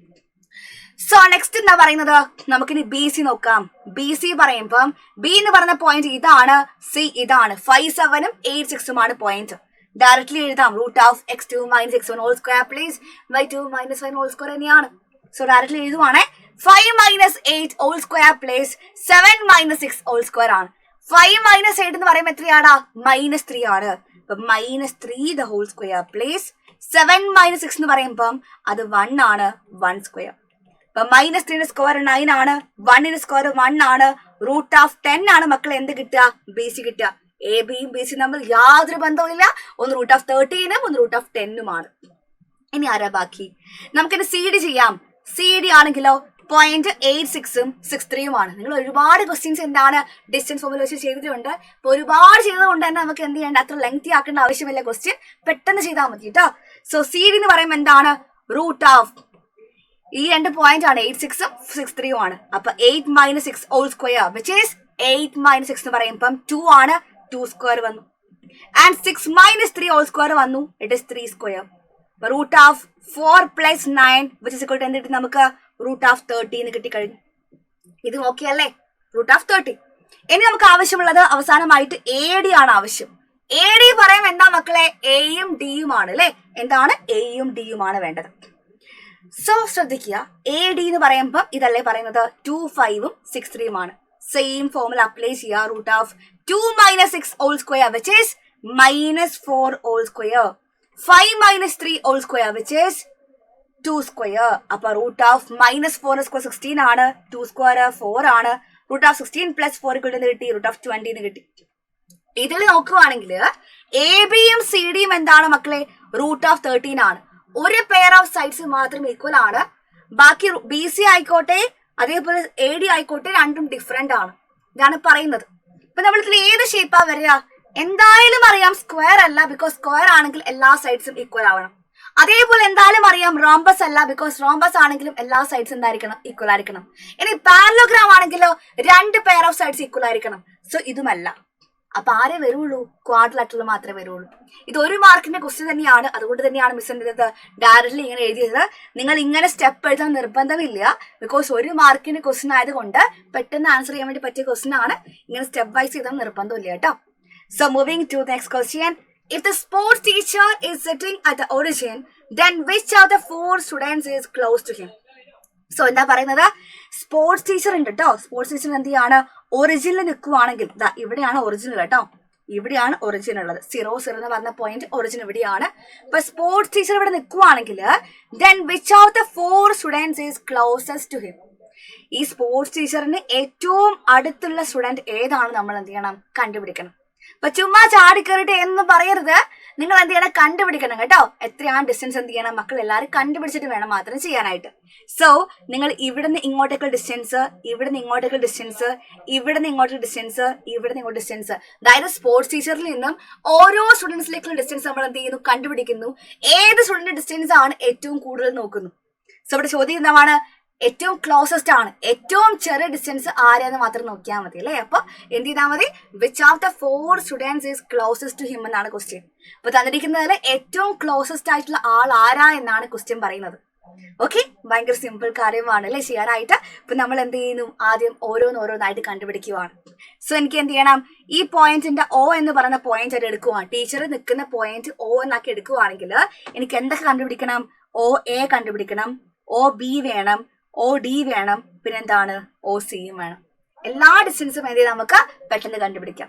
[SPEAKER 1] സോ നെക്സ്റ്റ് എന്താ പറയുന്നത്, നമുക്കിനി ബി സി നോക്കാം. ബി സി പറയുമ്പം ബി എന്ന് പറഞ്ഞ പോയിന്റ് ഇതാണ്, സി ഇതാണ്. 5, 7, 8, 6 പോയിന്റ്. ഡയറക്ട്ലി എഴുതാം root of x2 - x1 whole square plus y2 - y whole square തന്നെയാണ്. സോ ഡയറക്ട്ലി എഴുതുവാണേ 5 - 8 whole square plus 7 - 6 whole square ആണ്. 5 - 8 എന്ന് പറയുമ്പോൾ എത്രയാടാ, -3 ആണ്. അപ്പൊ -3 ദ ഹോൾ സ്ക്വയർ പ്ലസ് 7 - 6 എന്ന് പറയുമ്പം അത് 1 ആണ്, 1 സ്ക്വയർ. അപ്പൊ -3ന്റെ സ്ക്വയർ 9 ആണ്, 1ന്റെ സ്ക്വയർ 1 ആണ്. റൂട്ട് ഓഫ് 10 ആണ് മക്കൾ എന്ത് കിട്ടുക, ബി സി കിട്ടുക. എ ബിയും ബി സിയും തമ്മിൽ യാതൊരു ബന്ധവുമില്ല. ഒന്ന് റൂട്ട് ഓഫ് 13 ഒന്ന് റൂട്ട് ഓഫ് 10 ഇനി ആരാ ബാക്കി, നമുക്കിത് സി ഡി ചെയ്യാം. സി ഡി ആണെങ്കിലോ പോയിന്റ് 86 63 നിങ്ങൾ ഒരുപാട് ക്വസ്റ്റ്യൻസ് എന്താണ് ഡിസ്റ്റൻസ് ഫോമിൽ വെച്ച് ചെയ്തിട്ടുണ്ട്. അപ്പൊ ഒരുപാട് ചെയ്തതുകൊണ്ട് തന്നെ നമുക്ക് എന്ത് ചെയ്യേണ്ട, അത്ര ലെങ്തി ആക്കേണ്ട ആവശ്യമില്ല. ക്വസ്റ്റ്യൻ പെട്ടെന്ന് ചെയ്താൽ മതി കേട്ടോ. സോ സി ഡി എന്ന് പറയുമ്പോൾ എന്താണ്, റൂട്ട് ഓഫ് ഈ 2 പോയിന്റ് ആണ് 86 63 ആണ്. അപ്പൊ 8 - 6 ഹോൾ സ്ക്വയർ വിച്ച് ഈസ് 8 - 6 എന്ന് പറയുമ്പം 2 ആണ്, 2 സ്ക്വയർ വന്നു. ആൻഡ് 6 - 3 ഹോൾ സ്ക്വയർ വന്നു, it is 3 square. Root of 4 + 9 which is equal to എന്ത് കിട്ടി നമുക്ക്, റൂട്ട് ഓഫ് 13 കിട്ടിക്കഴിഞ്ഞു. ഇത് നോക്കിയല്ലേ, റൂട്ട് ഓഫ് 13. ഇനി നമുക്ക് ആവശ്യമുള്ളത് അവസാനമായിട്ട് എ ഡി ആണ് ആവശ്യം. എ ഡി പറയുമ്പോൾ എന്താ മക്കളെ, എയും ഡിയും ആണ് അല്ലെ. എന്താണ്, എയും ഡിയും ആണ് വേണ്ടത്. സോ ശ്രദ്ധിക്കുക, എ ഡി എന്ന് പറയുമ്പോൾ ഇതല്ലേ പറയുന്നത് 2, 5, 6, 3 സെയിം ഫോമുല അപ്ലൈ ചെയ്യുക. Root of 2 - 6 whole square which is -4 whole square. 5 - 3 whole square which is 2 square. അപ്പൊ റൂട്ട് ഓഫ് -4 സ്ക്വയർ 16 ആണ്, 2 സ്ക്വയർ 4 ആണ്. റൂട്ട് ഓഫ് 16 + 4 കിട്ടി, റൂട്ട് ഓഫ് 20 കിട്ടി. ഇതിൽ നോക്കുവാണെങ്കിൽ എ ബിയും സി ഡിയും എന്താണ് മക്കളെ, റൂട്ട് ഓഫ് 13 ആണ്. ഒരു പെയർ ഓഫ് സൈഡ്സ് മാത്രം ഈക്വൽ ആണ്. ബാക്കി ബി സി ആയിക്കോട്ടെ അതേപോലെ എ ഡി ആയിക്കോട്ടെ രണ്ടും ഡിഫറെന്റ് ആണ്. ഇതാണ് പറയുന്നത്. ഇപ്പൊ നമ്മളിതിൽ ഏത് ഷേപ്പാ വരിക, എന്തായാലും അറിയാം സ്ക്വയർ അല്ല, ബിക്കോസ് സ്ക്വയർ ആണെങ്കിൽ എല്ലാ സൈഡ്സും ഈക്വൽ ആവണം. അതേപോലെ എന്തായാലും അറിയാം റോംബസ് അല്ല, ബിക്കോസ് റോംബസ് ആണെങ്കിലും എല്ലാ സൈഡ്സും എന്തായിരിക്കണം, ഈക്വൽ ആയിരിക്കണം. ഇനി പാരലോഗ്രാം ആണെങ്കിലോ 2 പെയർ ഓഫ് സൈഡ്സ് ഈക്വൽ ആയിരിക്കണം. സോ ഇതുമല്ല. അപ്പൊ ആരേ വരുള്ളൂ, ക്വാഡ്രിലാറ്ററൽ മാത്രമേ വരുള്ളൂ. ഇത് 1 മാർക്കിന്റെ ക്വസ്റ്റ്യൻ തന്നെയാണ്. അതുകൊണ്ട് തന്നെയാണ് മിസ് എന്ത് ഡയറക്ട്ലി ഇങ്ങനെ എഴുതിയത്. നിങ്ങൾ ഇങ്ങനെ സ്റ്റെപ്പ് എഴുതാൻ നിർബന്ധമില്ല, ബിക്കോസ് 1 മാർക്കിന്റെ ക്വസ്റ്റ്യൻ ആയതുകൊണ്ട് പെട്ടെന്ന് ആൻസർ ചെയ്യാൻ വേണ്ടി പറ്റിയ ക്വസ്റ്റ്യൻ ആണ്. ഇങ്ങനെ സ്റ്റെപ്പ് വൈസ് ചെയ്താൽ നിർബന്ധമില്ല കേട്ടോ. So moving to the next question. If the sports teacher is sitting at the origin, then which of the 4 students is close to him? So എന്താ പറയുന്നത്, സ്പോർട്സ് ടീച്ചർ ഉണ്ട് കേട്ടോ. സ്പോർട്സ് ടീച്ചർ എന്ത് ചെയ്യാണ്, ഒറിജിനിൽ നിൽക്കുവാണെങ്കിൽ ഇവിടെയാണ് ഒറിജിനൽ കേട്ടോ, ഇവിടെയാണ് ഒറിജിൻ ഉള്ളത്. 0, 0 എന്ന് പറഞ്ഞ പോയിന്റ് ഒറിജിൻ ഇവിടെയാണ്. അപ്പൊ സ്പോർട്സ് ടീച്ചർ ഇവിടെ നിൽക്കുവാണെങ്കിൽ then which of the 4 students is closest to him? ഈ സ്പോർട്സ് ടീച്ചറിന് ഏറ്റവും അടുത്തുള്ള സ്റ്റുഡന്റ് ഏതാണ് നമ്മൾ എന്ത് ചെയ്യണം, കണ്ടുപിടിക്കണം. അപ്പൊ ചുമ്മാ ചാടിക്കയറിട്ട് എന്ന് പറയരുത്, നിങ്ങൾ എന്ത് ചെയ്യണം, കണ്ടുപിടിക്കണം കേട്ടോ. എത്രയാണ് ഡിസ്റ്റൻസ് എന്ത് ചെയ്യണം, മക്കൾ എല്ലാവരും കണ്ടുപിടിച്ചിട്ട് വേണം മാത്രം ചെയ്യാനായിട്ട്. സോ നിങ്ങൾ ഇവിടുന്ന് ഇങ്ങോട്ടേക്കുള്ള ഡിസ്റ്റൻസ്, ഇവിടുന്ന് ഇങ്ങോട്ടേക്കുള്ള ഡിസ്റ്റൻസ്, ഇവിടുന്ന് ഇങ്ങോട്ടുള്ള ഡിസ്റ്റൻസ്, ഇവിടുന്ന് ഇങ്ങോട്ട് ഡിസ്റ്റൻസ്, അതായത് സ്പോർട്സ് ടീച്ചറിൽ നിന്നും ഓരോ സ്റ്റുഡൻസിലേക്കുള്ള ഡിസ്റ്റൻസ് നമ്മൾ എന്ത് ചെയ്യുന്നു, കണ്ടുപിടിക്കുന്നു. ഏത് സ്റ്റുഡന്റ് ഡിസ്റ്റൻസ് ആണ് ഏറ്റവും കൂടുതൽ നോക്കുന്നു. സോ ഇവിടെ ചോദ്യം എന്താണ്, ഏറ്റവും ക്ലോസസ്റ്റ് ആണ്, ഏറ്റവും ചെറിയ ഡിസ്റ്റൻസ് ആരാന്ന് മാത്രം നോക്കിയാൽ മതി അല്ലേ. അപ്പൊ എന്ത് ചെയ്താൽ മതി, which of the 4 students is closest to him എന്നാണ് ക്വസ്റ്റ്യൻ. അപ്പൊ തന്നിരിക്കുന്നതിൽ ഏറ്റവും ക്ലോസസ്റ്റ് ആയിട്ടുള്ള ആൾ ആരാ എന്നാണ് ക്വസ്റ്റ്യൻ പറയുന്നത്. ഓക്കെ, ഭയങ്കര സിമ്പിൾ കാര്യമാണ് അല്ലെ ചെയ്യാനായിട്ട്. ഇപ്പൊ നമ്മൾ എന്ത് ചെയ്യുന്നു, ആദ്യം ഓരോന്നായിട്ട് കണ്ടുപിടിക്കുവാണ്. സോ എനിക്ക് എന്ത് ചെയ്യണം, ഈ പോയിന്റിന്റെ O എന്ന് പറയുന്ന പോയിന്റ് ആയിട്ട് എടുക്കുവാണ്. ടീച്ചർ നിൽക്കുന്ന പോയിന്റ് O എന്നാക്കി എടുക്കുവാണെങ്കിൽ എനിക്ക് എന്തൊക്കെ കണ്ടുപിടിക്കണം, OA കണ്ടുപിടിക്കണം, OB വേണം, OD വേണം, പിന്നെന്താണ് OC വേണം. എല്ലാ ഡിസ്റ്റൻസും എന്ത് ചെയ്ത് നമുക്ക് പെട്ടെന്ന് കണ്ടുപിടിക്കാം.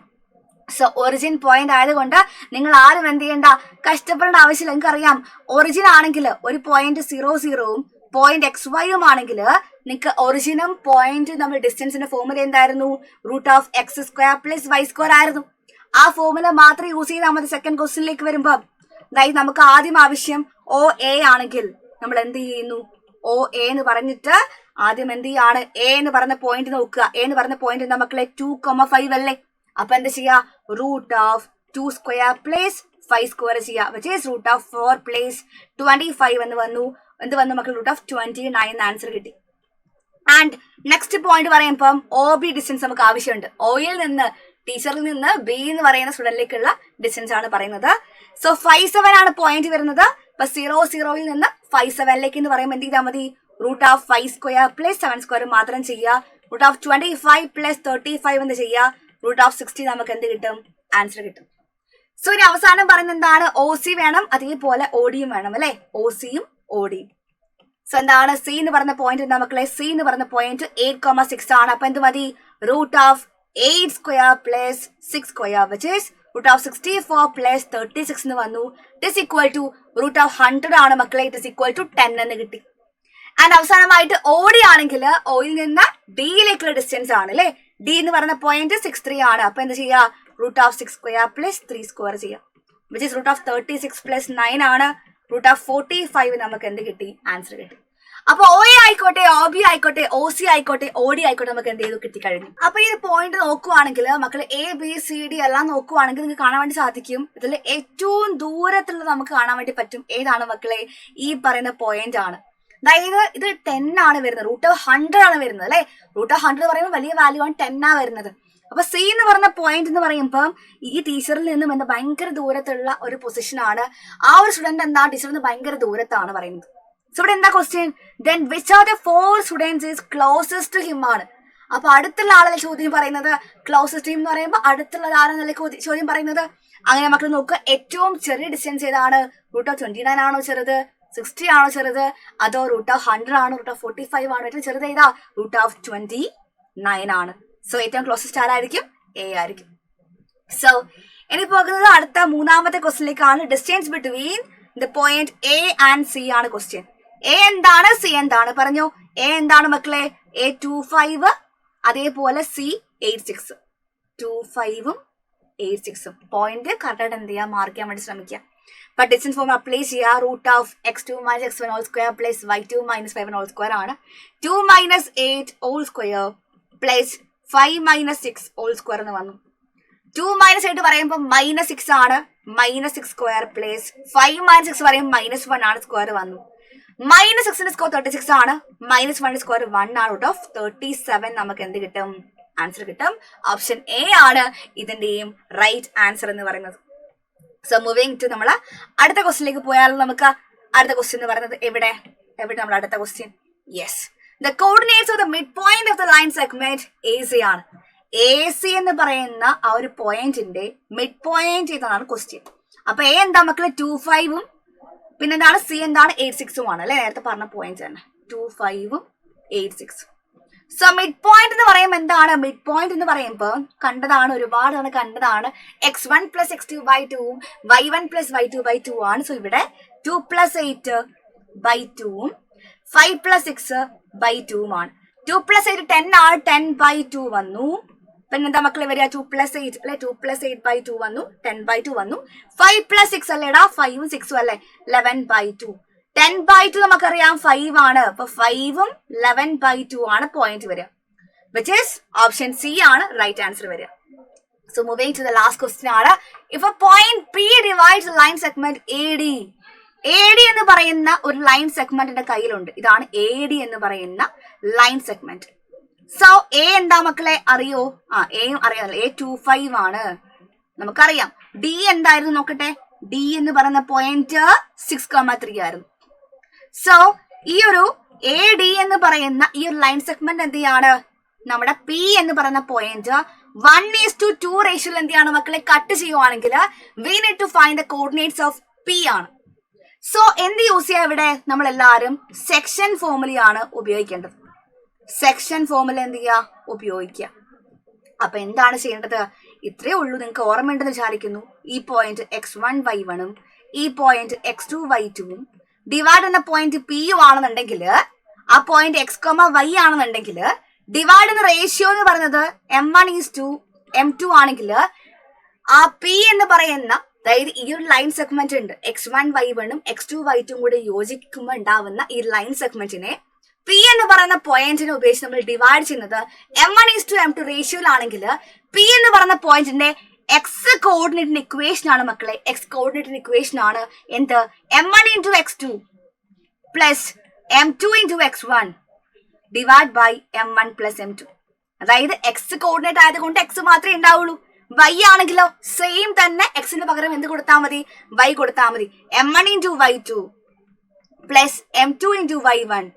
[SPEAKER 1] സോ ഒറിജിൻ പോയിന്റ് ആയതുകൊണ്ട് നിങ്ങൾ ആരും എന്ത് ചെയ്യണ്ട, കഷ്ടപ്പെടേണ്ട ആവശ്യമില്ല. നിങ്ങൾക്കറിയാം ഒറിജിൻ ആണെങ്കിൽ ഒരു പോയിന്റ് 00ഉം പോയിന്റ് XYയും ആണെങ്കിൽ നിങ്ങൾക്ക് ഒറിജിനും പോയിന്റ് നമ്മൾ ഡിസ്റ്റൻസിന്റെ ഫോർമുല എന്തായിരുന്നു, √(x²+y² ആയിരുന്നു. ആ ഫോർമുല മാത്രം യൂസ് ചെയ്താൽ മതി സെക്കൻഡ് ക്വസ്റ്റ്യനിലേക്ക് വരുമ്പോ. അതായത് നമുക്ക് ആദ്യം ആവശ്യം OA ആണെങ്കിൽ നമ്മൾ എന്ത് ചെയ്യുന്നു, OA എന്ന് പറഞ്ഞിട്ട് ആദ്യം എന്ത് ചെയ്യാണ്, A എന്ന് പറഞ്ഞ പോയിന്റ് നോക്കുക. A എന്ന് പറഞ്ഞ പോയിന്റ് മക്കളെ 2,5 അല്ലേ. അപ്പൊ എന്താ ചെയ്യാ, √2² + 5² ചെയ്യാ, which is √4 + 25 എന്ന് വന്നു. എന്ത് വന്നു മക്കൾ, √29 ആൻസർ കിട്ടി. ആൻഡ് നെക്സ്റ്റ് പോയിന്റ് പറയുമ്പം OB ഡിസ്റ്റൻസ് നമുക്ക് ആവശ്യമുണ്ട്. ഓയിൽ നിന്ന് ടീച്ചറിൽ നിന്ന് B എന്ന് പറയുന്ന സ്റ്റുഡന്റിലേക്കുള്ള ഡിസ്റ്റൻസ് ആണ് പറയുന്നത്. സോ 57 ആണ് പോയിന്റ് വരുന്നത്. അപ്പൊ 00ൽ നിന്ന് 57ലേക്ക് എന്ന് പറയുമ്പോൾ എന്ത് ചെയ്താൽ മതി, √5² + 7² മാത്രം ചെയ്യുക. √25 + 35 എന്ന് ചെയ്യുക. √60 നമുക്ക് എന്ത് കിട്ടും, ആൻസർ കിട്ടും. സോ ഇനി അവസാനം പറയുന്നത് എന്താണ്, OC വേണം, അതേപോലെ ODയും വേണം അല്ലെ, OCയും ODയും. സോ എന്താണ് C എന്ന് പറഞ്ഞ പോയിന്റ്, മക്കളെ C എന്ന് പറഞ്ഞ പോയിന്റ് 8,6 ആണ്. അപ്പൊ എന്ത് മതി, √8² + 6², which is √64 + 36 എന്ന് വന്നു. It is equal to √100 ആണ് മക്കളെ. It is equal to 10 എന്ന് കിട്ടി. ആൻഡ് അവസാനമായിട്ട് OD ആണെങ്കിൽ Oയിൽ നിന്ന് Dയിലേക്കുള്ള ഡിസ്റ്റൻസ് ആണ് അല്ലെ. D എന്ന് പറഞ്ഞ പോയിന്റ് 63 ആണ്. അപ്പൊ എന്താ ചെയ്യാ, √6² + 3² ചെയ്യാം, which is √36 + 9 ആണ്. √45 നമുക്ക് എന്ത് കിട്ടി, ആൻസർ കിട്ടി. അപ്പൊ OA ആയിക്കോട്ടെ, OB ആയിക്കോട്ടെ, OC ആയിക്കോട്ടെ, OD ആയിക്കോട്ടെ, നമുക്ക് എന്ത് ചെയ്തു കിട്ടിക്കഴിഞ്ഞു. അപ്പൊ ഈ പോയിന്റ് നോക്കുവാണെങ്കിൽ മക്കൾ ABCD എല്ലാം നോക്കുവാണെങ്കിൽ നിങ്ങൾക്ക് കാണാൻ വേണ്ടി സാധിക്കും. ഇതിൽ ഏറ്റവും ദൂരത്തുള്ളത് നമുക്ക് കാണാൻ വേണ്ടി പറ്റും. ഏതാണ് മക്കളെ, ഈ പറയുന്ന പോയിന്റ് ആണ്. അതായത് ഇത് 10 ആണ് വരുന്നത്, √100 ആണ് വരുന്നത് അല്ലെ. √100 പറയുമ്പോൾ വലിയ വാല്യൂ ആണ്, 10 ആ വരുന്നത്. അപ്പൊ C എന്ന് പറഞ്ഞ പോയിന്റ് എന്ന് പറയുമ്പോൾ ഈ ടീച്ചറിൽ നിന്നും എന്താ ഭയങ്കര ദൂരത്തുള്ള ഒരു പൊസിഷൻ ആണ്. ആ ഒരു സ്റ്റുഡന്റ് എന്താ ടീച്ചറിൽ നിന്ന് ഭയങ്കര ദൂരത്താണ് പറയുന്നത്. സോ ഇവിടെ എന്താ question, then which are the 4 students is closest to him ആണ്. അപ്പൊ അടുത്തുള്ള ആളല്ലേ ചോദ്യം പറയുന്നത്, ക്ലോസസ്റ്റ് ടു ഹിം എന്ന് പറയുമ്പോൾ അടുത്തുള്ള ആളെന്നല്ലേ ചോദ്യം പറയുന്നത്. അങ്ങനെ മക്കൾ നോക്കുക, ഏറ്റവും ചെറിയ ഡിസ്റ്റൻസ് ഏതാണ്, √29 ആണോ ചെറുത്, 60 ആണോ ചെറുത്, അതോ √100 ആണോ, √45 ആണോ, ഏറ്റവും ചെറുത് ഏതാ, √29 ആണ്. സോ ഏറ്റവും ക്ലോസസ്റ്റ് ആരായിരിക്കും, A ആയിരിക്കും. സോ ഇനി പോകുന്നത് അടുത്ത മൂന്നാമത്തെ ക്വസ്റ്റ്യനിലേക്കാണ്. Distance between the point A and C ആണ് ക്വസ്റ്റ്യൻ. A എന്താണ്, C എന്താണ് പറഞ്ഞു. A എന്താണ് മക്കളെ, A25, അതേപോലെ C 86. 25ഉം 86ഉം പോയിന്റ് കറക്റ്റായിട്ട് എന്ത് ചെയ്യാൻ, മാർക്ക് ചെയ്യാൻ വേണ്ടി ശ്രമിക്കുക. അപ്പൊ ഡിസ്റ്റൻസ് ഫോം അപ്ലൈ ചെയ്യുക. √(x2 - x1) ² + y2 - y1² ആണ്. 2 - 8 2 + 5 - 6 എന്ന് വന്നു. 2 - 8 പറയുമ്പോൾ -6 ആണ്, -6² + 5 - 6 പറയുമ്പോൾ -1 ആണ്, സ്ക്വയർ വന്നു. -6ന്റെ സ്കോർ 36 ആണ്, -1ന്റെ സ്ക്വയർ 1 ആണ്. √37 നമുക്ക് എന്ത് കിട്ടും, ആൻസർ കിട്ടും. ഓപ്ഷൻ A ആണ് ഇതിന്റെയും റൈറ്റ് ആൻസർ എന്ന് പറയുന്നത്. സോ മൂവിങ് ടു നമ്മൾ അടുത്ത ക്വസ്റ്റ്യനിലേക്ക് പോയാൽ നമുക്ക് അടുത്ത ക്വസ്റ്റ്യൻ എന്ന് പറയുന്നത് എവിടെ നമ്മൾ അടുത്ത question, yes, the coordinates of the mid point of the line segment AC ആണ്. AC എന്ന് പറയുന്ന ആ ഒരു പോയിന്റിന്റെ മിഡ് പോയിന്റ് ഇതാണ് ക്വസ്റ്റ്യൻ. അപ്പൊ A എന്താ മക്കളെ, 25ഉം പിന്നെന്താണ് C എന്താണ്, 86ഉം ആണ് അല്ലെ, നേരത്തെ പറഞ്ഞ പോയിന്റ് തന്നെ, 25ഉം 86ഉം. സോ മിഡ് പോയിന്റ് എന്ന് പറയുമ്പോൾ എന്താണ്, മിഡ് പോയിന്റ് എന്ന് പറയുമ്പോൾ കണ്ടതാണ്, ഒരുപാട് തവണ കണ്ടതാണ്. x1 + x2/2ഉം y1 + y2/2 ആണ്. സോ ഇവിടെ 2 + 8/2ഉം 5 + 6/2ഉം ആണ്. 2 + 8 10 ആണ്, 10/2 വന്നു. പിന്നെന്താ മക്കളെ വരിക, 2 + 8 അല്ലെ, 2 + 8/2 വന്നു, 10/2 വന്നു. 5 + 6 അല്ലേടാ, 5ഉം 6ഉം അല്ലെ, 11/2. 10/2 നമുക്കറിയാം 5 ആണ്. അപ്പൊ 5ഉം 11/2 ആണ് പോയിന്റ് വരിക, which is ഓപ്ഷൻ C ആണ് റൈറ്റ് ആൻസർ വരിക. So moving to the last question ആണ്. If a point P divides line segment AD എന്ന് പറയുന്ന ഒരു ലൈൻ സെഗ്മെന്റിന്റെ കയ്യിലുണ്ട്. ഇതാണ് AD എന്ന് പറയുന്ന ലൈൻ സെഗ്മെന്റ്. സോ A എന്താ മക്കളെ, അറിയോ, Aയും അറിയാമല്ലോ, A25 ആണ് നമുക്കറിയാം. D എന്തായിരുന്നു നോക്കട്ടെ, D എന്ന് പറയുന്ന പോയിന്റ് 6,3 ആയിരുന്നു. സോ ഈ ഒരു എ ഡി എന്ന് പറയുന്ന ഈ ഒരു ലൈൻ സെഗ്മെന്റ് എന്ത് ചെയ്യാണ്, നമ്മുടെ പി എന്ന് പറയുന്ന പോയിന്റ് 1:2 റേഷ്യോയിൽ എന്ത് ചെയ്യാണ് മക്കളെ കട്ട് ചെയ്യുവാണെങ്കിൽ we need to find the coordinates of P ആണ്. സോ എന്ത് യൂസ് ചെയ്യാം ഇവിടെ, നമ്മൾ എല്ലാവരും സെക്ഷൻ ഫോർമുലയാണ് ഉപയോഗിക്കേണ്ടത്. സെക്ഷൻ ഫോർമുല എന്ത് ചെയ്യുക, ഉപയോഗിക്കുക. അപ്പൊ എന്താണ് ചെയ്യേണ്ടത്, ഇത്രയേ ഉള്ളൂ. നിങ്ങൾക്ക് ഓർമ്മയുണ്ടെന്ന് വിചാരിക്കുന്നു. ഈ പോയിന്റ് x1y1ഉം ഈ പോയിന്റ് x2y2ഉം ഡിവൈഡ് എന്ന പോയിന്റ് പി ആണെന്നുണ്ടെങ്കിൽ, ആ പോയിന്റ് x, y ആണെന്നുണ്ടെങ്കിൽ ഡിവൈഡ് എന്ന റേഷ്യോ എന്ന് പറയുന്നത് m1:m2 ആണെങ്കിൽ ആ പി എന്ന് പറയുന്ന, അതായത് ഈ ഒരു ലൈൻ സെഗ്മെന്റ് ഉണ്ട്, x1y1ഉം x2y2ഉം കൂടെ യോജിക്കുമ്പോൾ ഉണ്ടാവുന്ന ഈ ലൈൻ സെഗ്മെന്റിനെ പി എന്ന് പറയുന്ന പോയിന്റിനെ ഉപയോഗിച്ച് നമ്മൾ ഡിവൈഡ് ചെയ്യുന്നത് m1:m2 റേഷ്യോയിലാണെങ്കിൽ പി എന്ന് പറയുന്ന പോയിന്റിന്റെ എക്സ് കോർഡിനേറ്റിന്റെ ഇക്വേഷൻ ആണ് മക്കളെ. എക്സ് കോർഡിനേറ്റിന്റെ ഇക്വേഷൻ ആണ് എന്ത്, m1:x2 plus m2:x1 divide by m1 plus m2. അതായത് എക്സ് കോർഡിനേറ്റ് ആയതുകൊണ്ട് എക്സ് മാത്രമേ ഉണ്ടാവുള്ളൂ. y ആണെങ്കിലോ സെയിം തന്നെ, എക്സിന് പകരം എന്ത് കൊടുത്താൽ മതി, y കൊടുത്താൽ മതി. m1:y2 plus m2:y1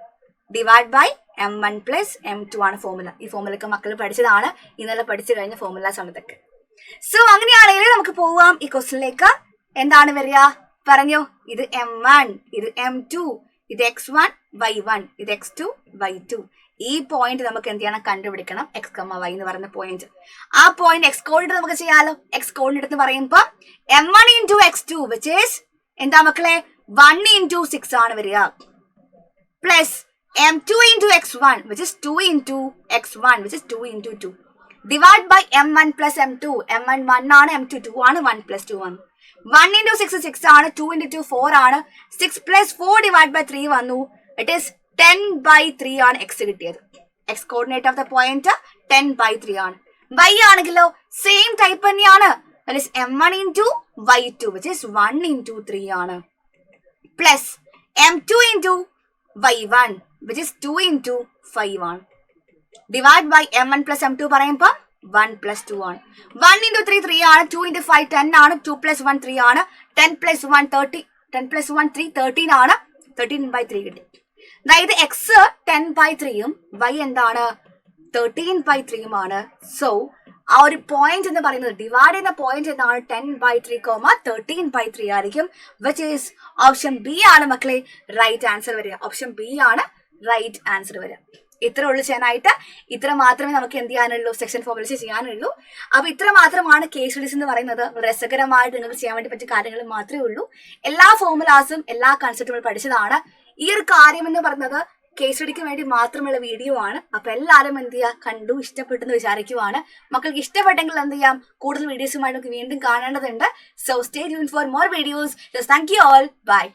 [SPEAKER 1] divide by m1 plus m2 ആണ് ഫോർമുല. ഈ ഫോർമുലയൊക്കെ മക്കൾ പഠിച്ചതാണ്, ഇന്നലെ പഠിച്ചു കഴിഞ്ഞ ഫോർമുലാസ് ആണ് ഇതൊക്കെ. സോ അങ്ങനെയാണെങ്കിൽ നമുക്ക് പോവാം ഈ ക്വസ്റ്റ്യനിലേക്ക്. എന്താണ് വരിക പറഞ്ഞോ, ഇത് m1, ഇത് m2, ഇത് x1 y1, ഇത് x2 y2. ഈ പോയിന്റ് നമുക്ക് എന്ത് ചെയ്യണം, കണ്ടുപിടിക്കണം. x, y എന്ന് പറയുന്ന പോയിന്റ്. ആ പോയിന്റ് എക്സ് കോർഡിനേറ്റ് നമുക്ക് ചെയ്യാലോ. എക്സ് കോർഡിനേറ്റ് എന്ന് പറയുമ്പോ m1:x2 വിച്ച് ഈസ് എന്താ മക്കളെ 1:6 ആണ് വരിക, plus m2:x1 which is 2:x1 which is 2:2 divide by m1 plus m2. m1 1 ആണ്, m2 2 ആണ്, 1 plus 2 ആണ്. 1:6 6 ആണ്, 2:2 4 ആണ്. 6 plus 4 divide by 3 വന്നു. ഇറ്റ് ഈസ് 10/3 ആണ് എക്സ് കിട്ടിയത്. X coordinate of the point 10/3 ആണ്. y ആണെങ്കിലോ സെയിം ടൈപ്പ് തന്നെയാണ്, that is m1:y2 which is 1:3 ആണ്, പ്ലസ് m2:y1 which is 2:5 ആണ്. Divide by m1 plus m2 പറയുമ്പോ 1 പ്ലസ് 2 ആണ്. 1:3 3 ആണ്, 2:5 10 ആണ്, 2 പ്ലസ് 1 3 ആണ്, 10 പ്ലസ് 1 30, 10 പ്ലസ് 1 3 13 ആണ്, 13/3 കിട്ടി. അതായത് എക്സ് 10/3ഉം y എന്താണ് 13/3ഉം ആണ്. സോ ആ ഒരു പോയിന്റ് എന്ന് പറയുന്നത്, ഡിവൈഡ് ചെയ്യുന്ന പോയിന്റ് എന്താണ് 10/3, 13/3 ആയിരിക്കും, വിച്ച് ഈസ് ഓപ്ഷൻ ബി ആണ് മക്കളെ റൈറ്റ് ആൻസർ വരിക. ഓപ്ഷൻ ബി ആണ് റൈറ്റ് ആൻസർ വരിക. ഇത്ര ഉള്ളു ചെയ്യാനായിട്ട്. ഇത്ര മാത്രമേ നമുക്ക് എന്ത് ചെയ്യാനുള്ളൂ, സെക്ഷൻ ഫോർമുലേഷൻ ചെയ്യാനുള്ളൂ. അപ്പൊ ഇത്ര മാത്രമാണ് കേസ് സ്റ്റഡീസ് എന്ന് പറയുന്നത്. രസകരമായിട്ട് നിങ്ങൾക്ക് ചെയ്യാൻ വേണ്ടി പറ്റിയ കാര്യങ്ങൾ മാത്രമേ ഉള്ളൂ. എല്ലാ ഫോർമുലാസും എല്ലാ കൺസെപ്റ്റും പഠിച്ചതാണ്. ഈ ഒരു കാര്യം എന്ന് പറയുന്നത് കേസ് സ്റ്റഡിക്ക് വേണ്ടി മാത്രമുള്ള വീഡിയോ ആണ്. അപ്പൊ എല്ലാവരും എന്ത് ചെയ്യുക, കണ്ടു ഇഷ്ടപ്പെട്ടെന്ന് വിചാരിക്കുവാണ്. മക്കൾക്ക് ഇഷ്ടപ്പെട്ടെങ്കിൽ എന്ത് ചെയ്യാം, കൂടുതൽ വീഡിയോസുമായി നമുക്ക് വീണ്ടും കാണേണ്ടതുണ്ട്. So stay tuned for more videos. Thank you all, by.